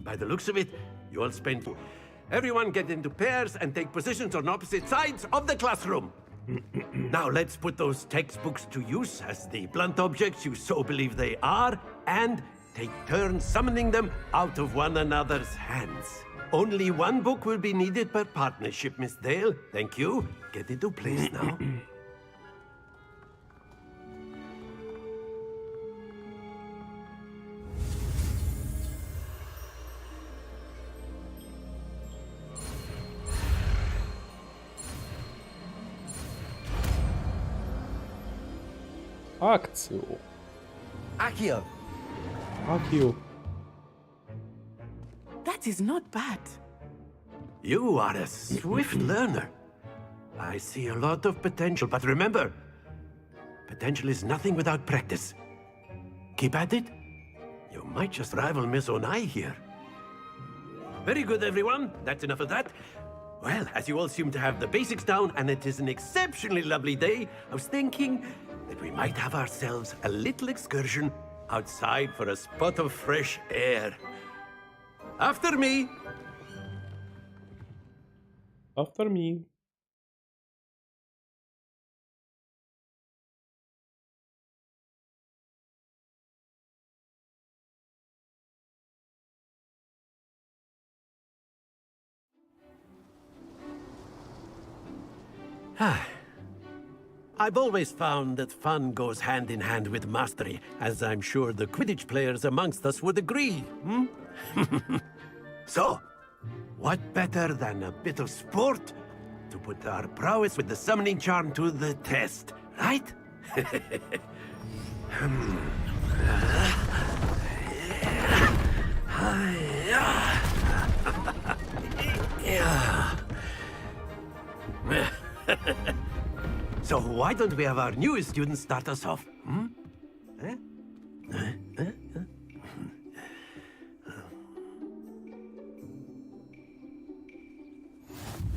Speaker 13: By the looks of it, you all spent... Everyone get into pairs and take positions on opposite sides of the classroom. Now let's put those textbooks to use as the blunt objects you so believe they are, and take turns summoning them out of one another's hands. Only one book will be needed per partnership, Miss Dale. Thank you. Get into place now.
Speaker 3: Акцию.
Speaker 11: Accio.
Speaker 3: Акцию.
Speaker 12: That is not bad.
Speaker 13: You are a swift learner. I see a lot of potential, but remember, potential is nothing without practice. Keep at it. You might just rival Miss Onai here. Very good, everyone. That's enough of that. Well, as you all seem to have the basics down, and it is an exceptionally lovely day, I was thinking that we might have ourselves a little excursion outside for a spot of fresh air. After me.
Speaker 3: After me.
Speaker 13: I've always found that fun goes hand in hand with mastery, as I'm sure the Quidditch players amongst us would agree, So, what better than a bit of sport to put our prowess with the summoning charm to the test, right? So why don't we have our newest student start us off?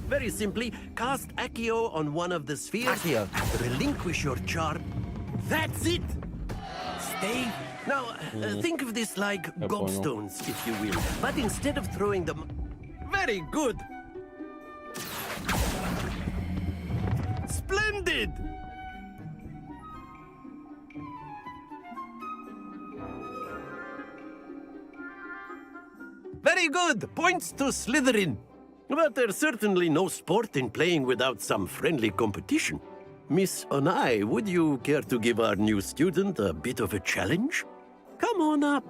Speaker 13: Very simply, cast Accio on one of the spheres.
Speaker 11: Accio.
Speaker 13: Relinquish your charm. That's it! Stay. Now, think of this like gobstones, if you will. But instead of throwing them... Very good! Splendid! Very good. Points to Slytherin. But there's certainly no sport in playing without some friendly competition. Miss Onai, would you care to give our new student a bit of a challenge? Come on up.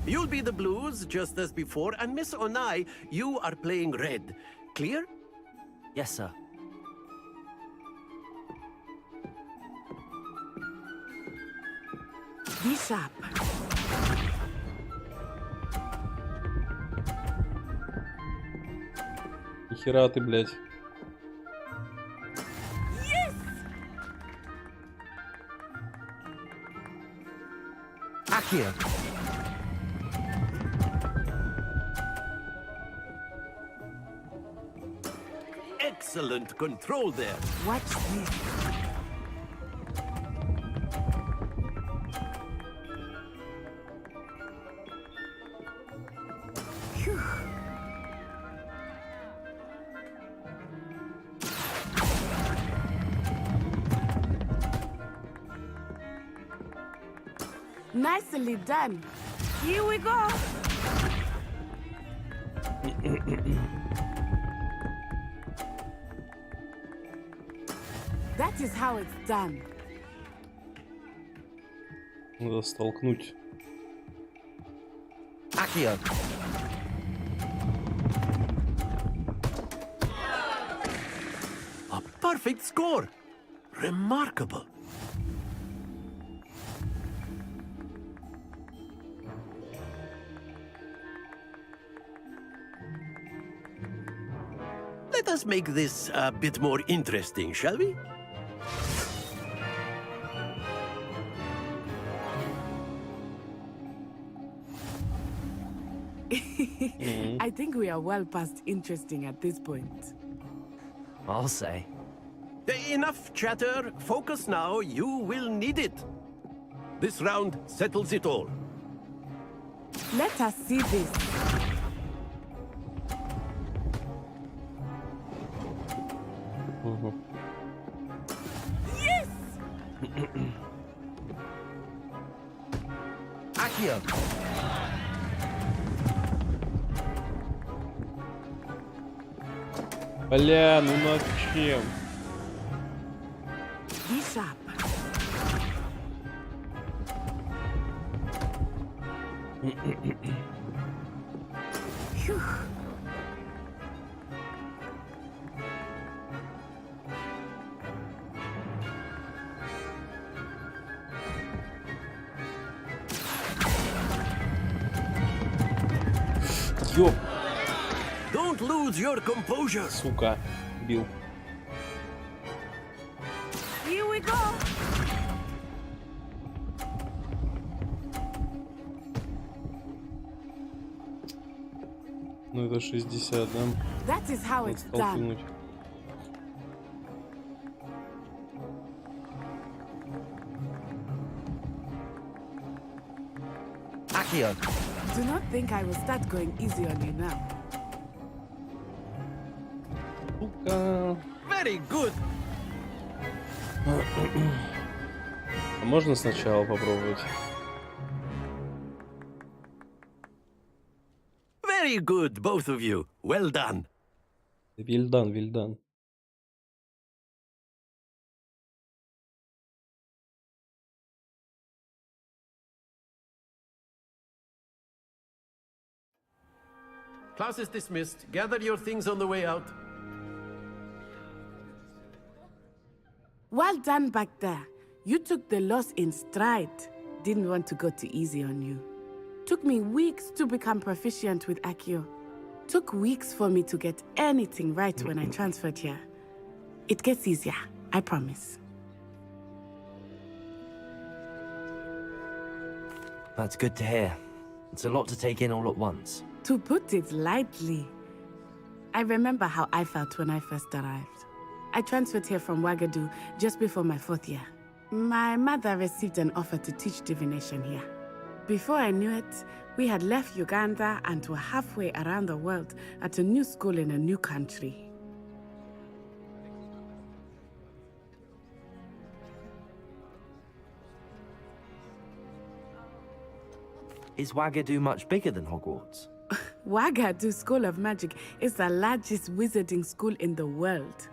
Speaker 13: You'll be the blues, just as before, and Miss Onai, you are playing red. Clear?
Speaker 4: Yes, sir.
Speaker 12: Be sharp.
Speaker 3: Нихера ты, блядь.
Speaker 4: Accio.
Speaker 13: Excellent control there.
Speaker 12: Watch this. Phew. Nicely done. Here we go. That is how it's done.
Speaker 3: Надо столкнуть.
Speaker 4: Accio.
Speaker 13: A perfect score. Remarkable. Let us make this a bit more interesting, shall we?
Speaker 12: I think we are well past interesting at this point.
Speaker 4: I'll say.
Speaker 13: Enough chatter. Focus now. You will need it. This round settles it all.
Speaker 12: Let us see this. Yes!
Speaker 4: Accio.
Speaker 3: Бля, ну над чем?
Speaker 12: Be sharp. Phew.
Speaker 3: Ёп,
Speaker 13: Don't lose your composure.
Speaker 3: сука, бил.
Speaker 12: Here we go.
Speaker 3: Ну это 60, да?
Speaker 12: That is how
Speaker 3: Надо
Speaker 12: it's done.
Speaker 3: столкнуть.
Speaker 4: Accio.
Speaker 12: Do not think I will start going easy on you now.
Speaker 3: Сука.
Speaker 13: Very good.
Speaker 3: А можно сначала попробовать?
Speaker 13: Very good, both of you. Well done.
Speaker 3: Вильдан, Вильдан.
Speaker 13: Class is dismissed. Gather your things on the way out.
Speaker 12: Well done back there. You took the loss in stride. Didn't want to go too easy on you. Took me weeks to become proficient with Accio. Took weeks for me to get anything right when I transferred here. It gets easier, I promise.
Speaker 4: That's good to hear. It's a lot to take in all at once.
Speaker 12: To put it lightly, I remember how I felt when I first arrived. I transferred here from Ouagadougou just before my 4th year. My mother received an offer to teach divination here. Before I knew it, we had left Uganda and were halfway around the world at a new school in a new country.
Speaker 4: Is Wagadu much bigger than Hogwarts?
Speaker 12: Wagadu School of Magic is the largest wizarding school in the world.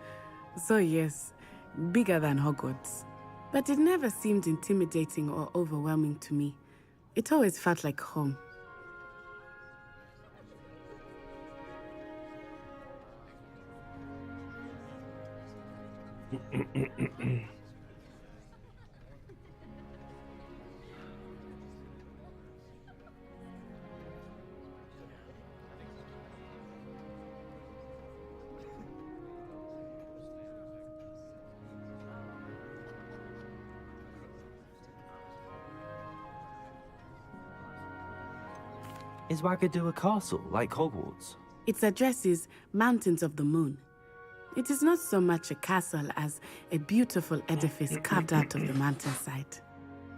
Speaker 12: So yes, bigger than Hogwarts. But it never seemed intimidating or overwhelming to me. It always felt like home.
Speaker 4: Is Wagadu a castle, like Hogwarts?
Speaker 12: Its address is Mountains of the Moon. It is not so much a castle as a beautiful edifice carved out of the mountainside.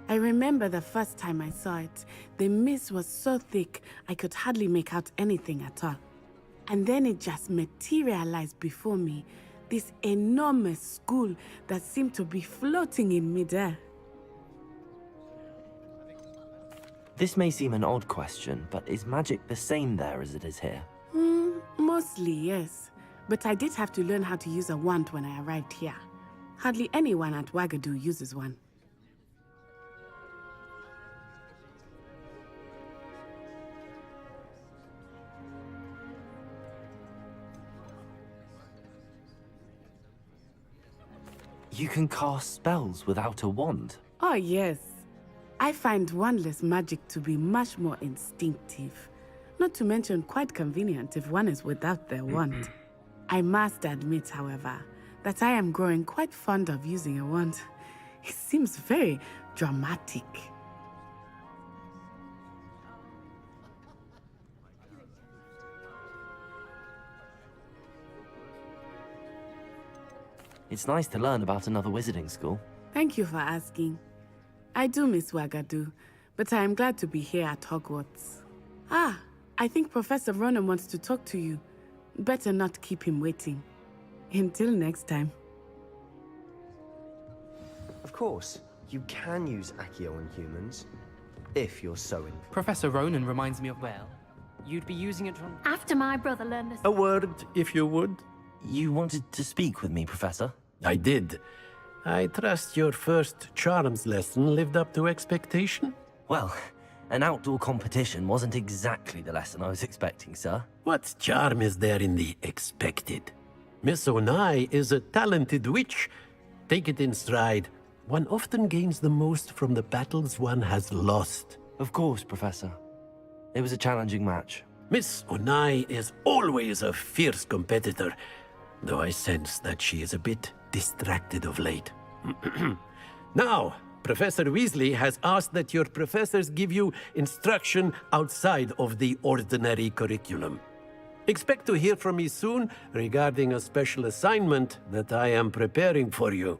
Speaker 12: I remember the first time I saw it, the mist was so thick I could hardly make out anything at all. And then it just materialized before me, this enormous school that seemed to be floating in midair.
Speaker 4: This may seem an odd question, but is magic the same there as it is here?
Speaker 12: Mostly, yes. But I did have to learn how to use a wand when I arrived here. Hardly anyone at Wagadu uses one.
Speaker 4: You can cast spells without a wand?
Speaker 12: Oh, yes. I find wandless magic to be much more instinctive. Not to mention quite convenient if one is without their wand. I must admit, however, that I am growing quite fond of using a wand. It seems very dramatic.
Speaker 4: It's nice to learn about another wizarding school.
Speaker 12: Thank you for asking. I do miss Wagadu, but I am glad to be here at Hogwarts. Ah, I think Professor Ronan wants to talk to you. Better not keep him waiting. Until next time.
Speaker 9: Of course, you can use Accio on humans, if you're so in.
Speaker 1: Professor Ronan reminds me of, well, you'd be using it on...
Speaker 2: After my brother learned this...
Speaker 13: A word, if you would.
Speaker 4: You wanted to speak with me, Professor?
Speaker 13: I did. I trust your first charms lesson lived up to expectation?
Speaker 4: Well, an outdoor competition wasn't exactly the lesson I was expecting, sir.
Speaker 13: What charm is there in the expected? Miss Onai is a talented witch. Take it in stride. One often gains the most from the battles one has lost.
Speaker 4: Of course, Professor. It was a challenging match.
Speaker 13: Miss Onai is always a fierce competitor, though I sense that she is a bit distracted of late. Now, Professor Weasley has asked that your professors give you instruction outside of the ordinary curriculum. Expect to hear from me soon regarding a special assignment that I am preparing for you.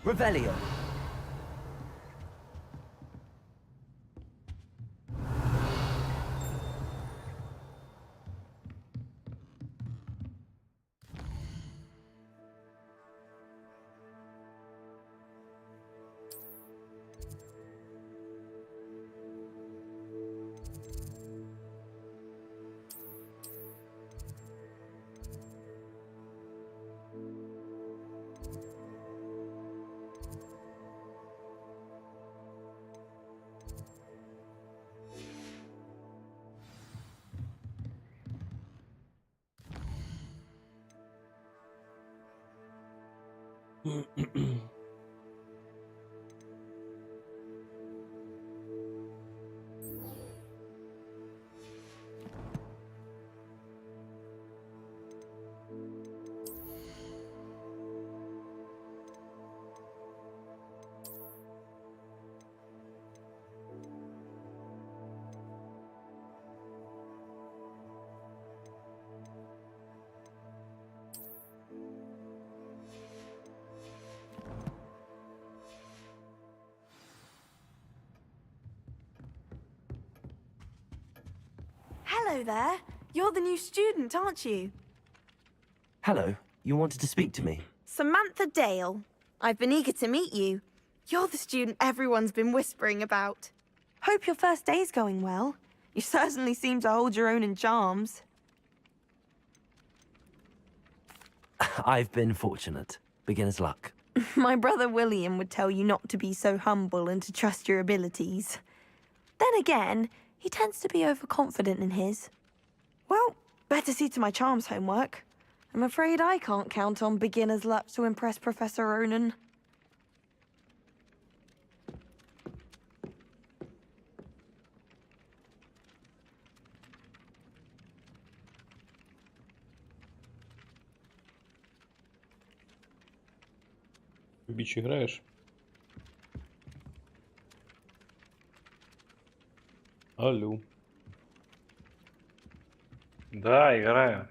Speaker 4: Revelio.
Speaker 7: Hello there. You're the new student, aren't you?
Speaker 4: Hello, you wanted to speak to me?
Speaker 7: Samantha Dale. I've been eager to meet you. You're the student everyone's been whispering about. Hope your first day's going well. You certainly seem to hold your own in charms.
Speaker 4: I've been fortunate. Beginner's luck.
Speaker 7: My brother William would tell you not to be so humble and to trust your abilities. Then again, he tends to be overconfident in his. Well, better see to my charms homework. I'm afraid I can't count on beginner's luck to impress Professor Ronan.
Speaker 3: Бич играешь? Алло.
Speaker 14: Да, играю.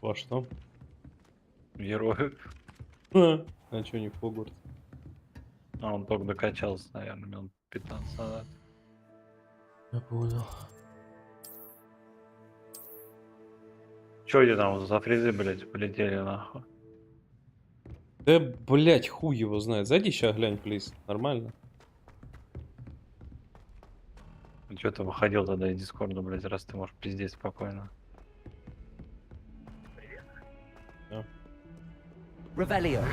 Speaker 3: Во что?
Speaker 14: Героев.
Speaker 3: А чё не в Хогвартс?
Speaker 14: А он только докачался, наверное, минут 15 назад.
Speaker 3: Я понял.
Speaker 14: Чё эти там за фризы, блядь, полетели нахуй?
Speaker 3: Да, блять, хуй его знает. Зайди сейчас глянь, плиз. Нормально?
Speaker 14: Чё ты выходил тогда из Дискорда, блядь, раз ты можешь пиздеть спокойно?
Speaker 3: Да.
Speaker 4: Revelio.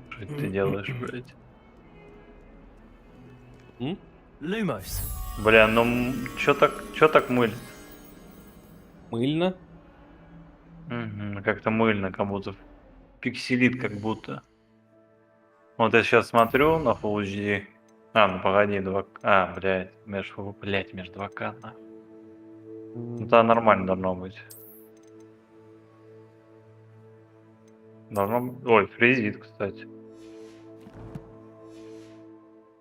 Speaker 14: Что ты делаешь, блядь?
Speaker 4: Lumos.
Speaker 14: Бля, ну чё так мыль?
Speaker 3: Мыльно?
Speaker 14: Угу, как-то мыльно, как будто пикселит, как будто. Вот я сейчас смотрю на Full HD. А, ну погоди, 2К. А, блядь, между 2К, нахуй. Ну тогда нормально должно быть. Ой, фризит, кстати.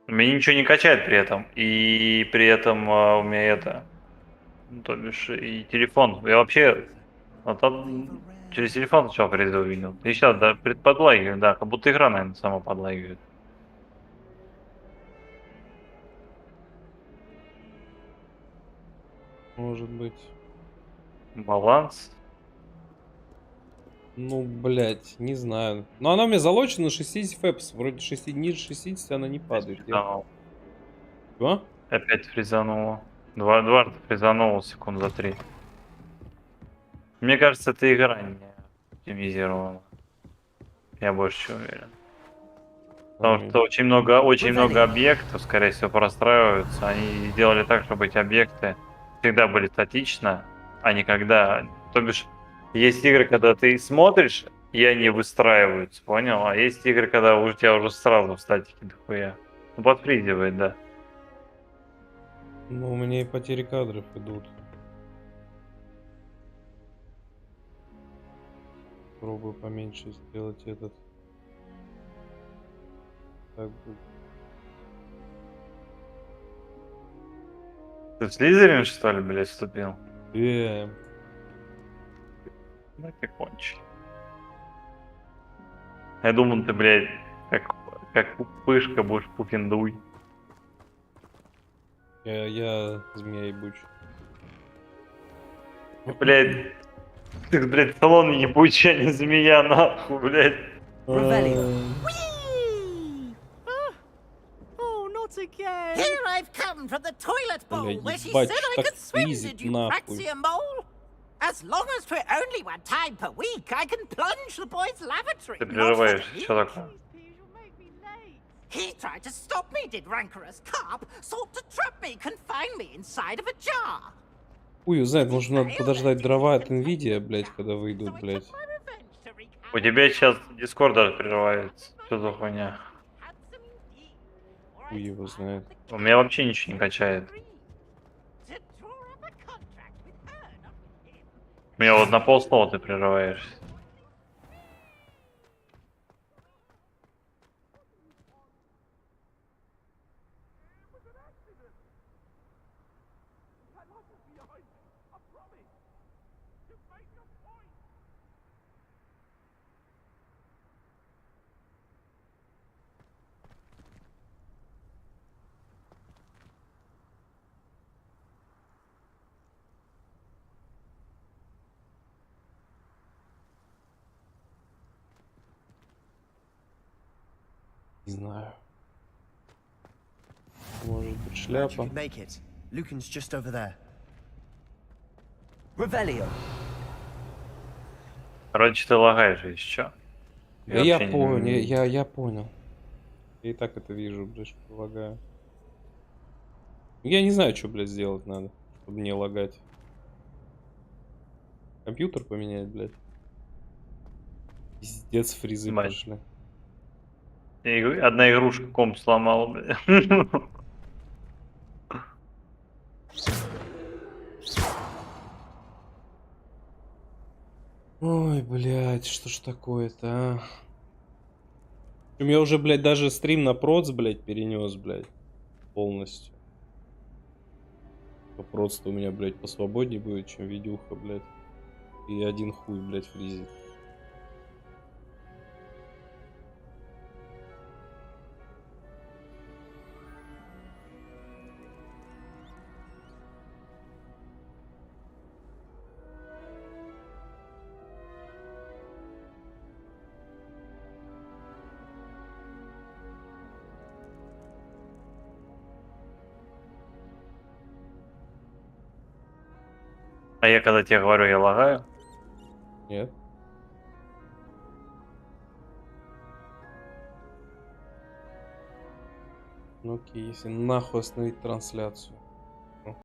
Speaker 14: У меня ничего не качает при этом. И при этом у меня это... То бишь и телефон. Я вообще... Вот через телефон сначала фризы увидел. И сейчас, да, подлагивает, да, как будто игра, наверное, сама подлагивает.
Speaker 3: Может быть.
Speaker 14: Баланс.
Speaker 3: Ну, блять, не знаю. Но она у меня залочена на 60 фэпс. Вроде 60, ниже 60 она не падает.
Speaker 14: Фризанул.
Speaker 3: Что?
Speaker 14: Опять фризануло. Дважды фризануло секунд за 3. Мне кажется, эта игра не оптимизирована. Я больше чем уверен. Потому что очень много объектов, скорее всего, простраиваются. Они сделали так, чтобы эти объекты всегда были статично, а не когда... То бишь, есть игры, когда ты смотришь, и они выстраиваются, понял? А есть игры, когда у тебя уже сразу в статике дохуя. Ну, подфризивает, да.
Speaker 3: Ну, у меня и потери кадров идут. Пробую поменьше сделать этот. Так будет.
Speaker 14: Ты в Слизерин, что ли, блядь, вступил? Ну ты кончи. Я думал, ты, блядь, как пышка будешь пукиндуй.
Speaker 3: Я змея ебучий.
Speaker 14: Блядь, ты, блядь, салон ебучий, а не змея, нахуй, блядь.
Speaker 11: Again. Here I've come from the toilet bowl where she
Speaker 3: ебать,
Speaker 11: said I
Speaker 3: так
Speaker 11: could swim,
Speaker 3: слизит
Speaker 11: did you
Speaker 3: нахуй.
Speaker 11: praxia mole? As long as 'twere only one time per week, I can plunge the boys' lavatory.
Speaker 14: Ты прерываешь, что такое?
Speaker 11: He tried to stop me, did rancorous carp, sought to trap me, confine me inside of a jar.
Speaker 3: Хуй знает, может надо подождать дрова от NVIDIA, блять, когда выйдут, блять.
Speaker 14: У тебя сейчас Discord даже прерывается. Что за хуйня?
Speaker 3: Хуй его знает.
Speaker 14: У меня вообще ничего не качает. У меня вот на полслова ты прерываешься.
Speaker 3: Не знаю. Может быть,
Speaker 9: Glad you
Speaker 3: шляпа.
Speaker 9: could make it. Lucan's just over there. Revelio.
Speaker 14: Короче, ты лагаешь, если чё.
Speaker 3: Да я понял, я понял. Я и так это вижу, блядь, что лагаю. Я не знаю, что, блядь, сделать надо, чтобы не лагать. Компьютер поменять, блядь. Пиздец, фризы
Speaker 14: Ебать.
Speaker 3: пошли.
Speaker 14: Одна игрушка комп сломала, блядь.
Speaker 3: Ой, блядь, что ж такое-то, а? Причем я уже, блядь, даже стрим на проц, блядь, перенес, блядь, полностью. По проц-то у меня, блядь, посвободнее будет, чем видюха, блядь. И один хуй, блядь, фризит.
Speaker 14: А я когда тебе говорю, я лагаю.
Speaker 3: Нет. Ну окей, если нахуй остановить трансляцию.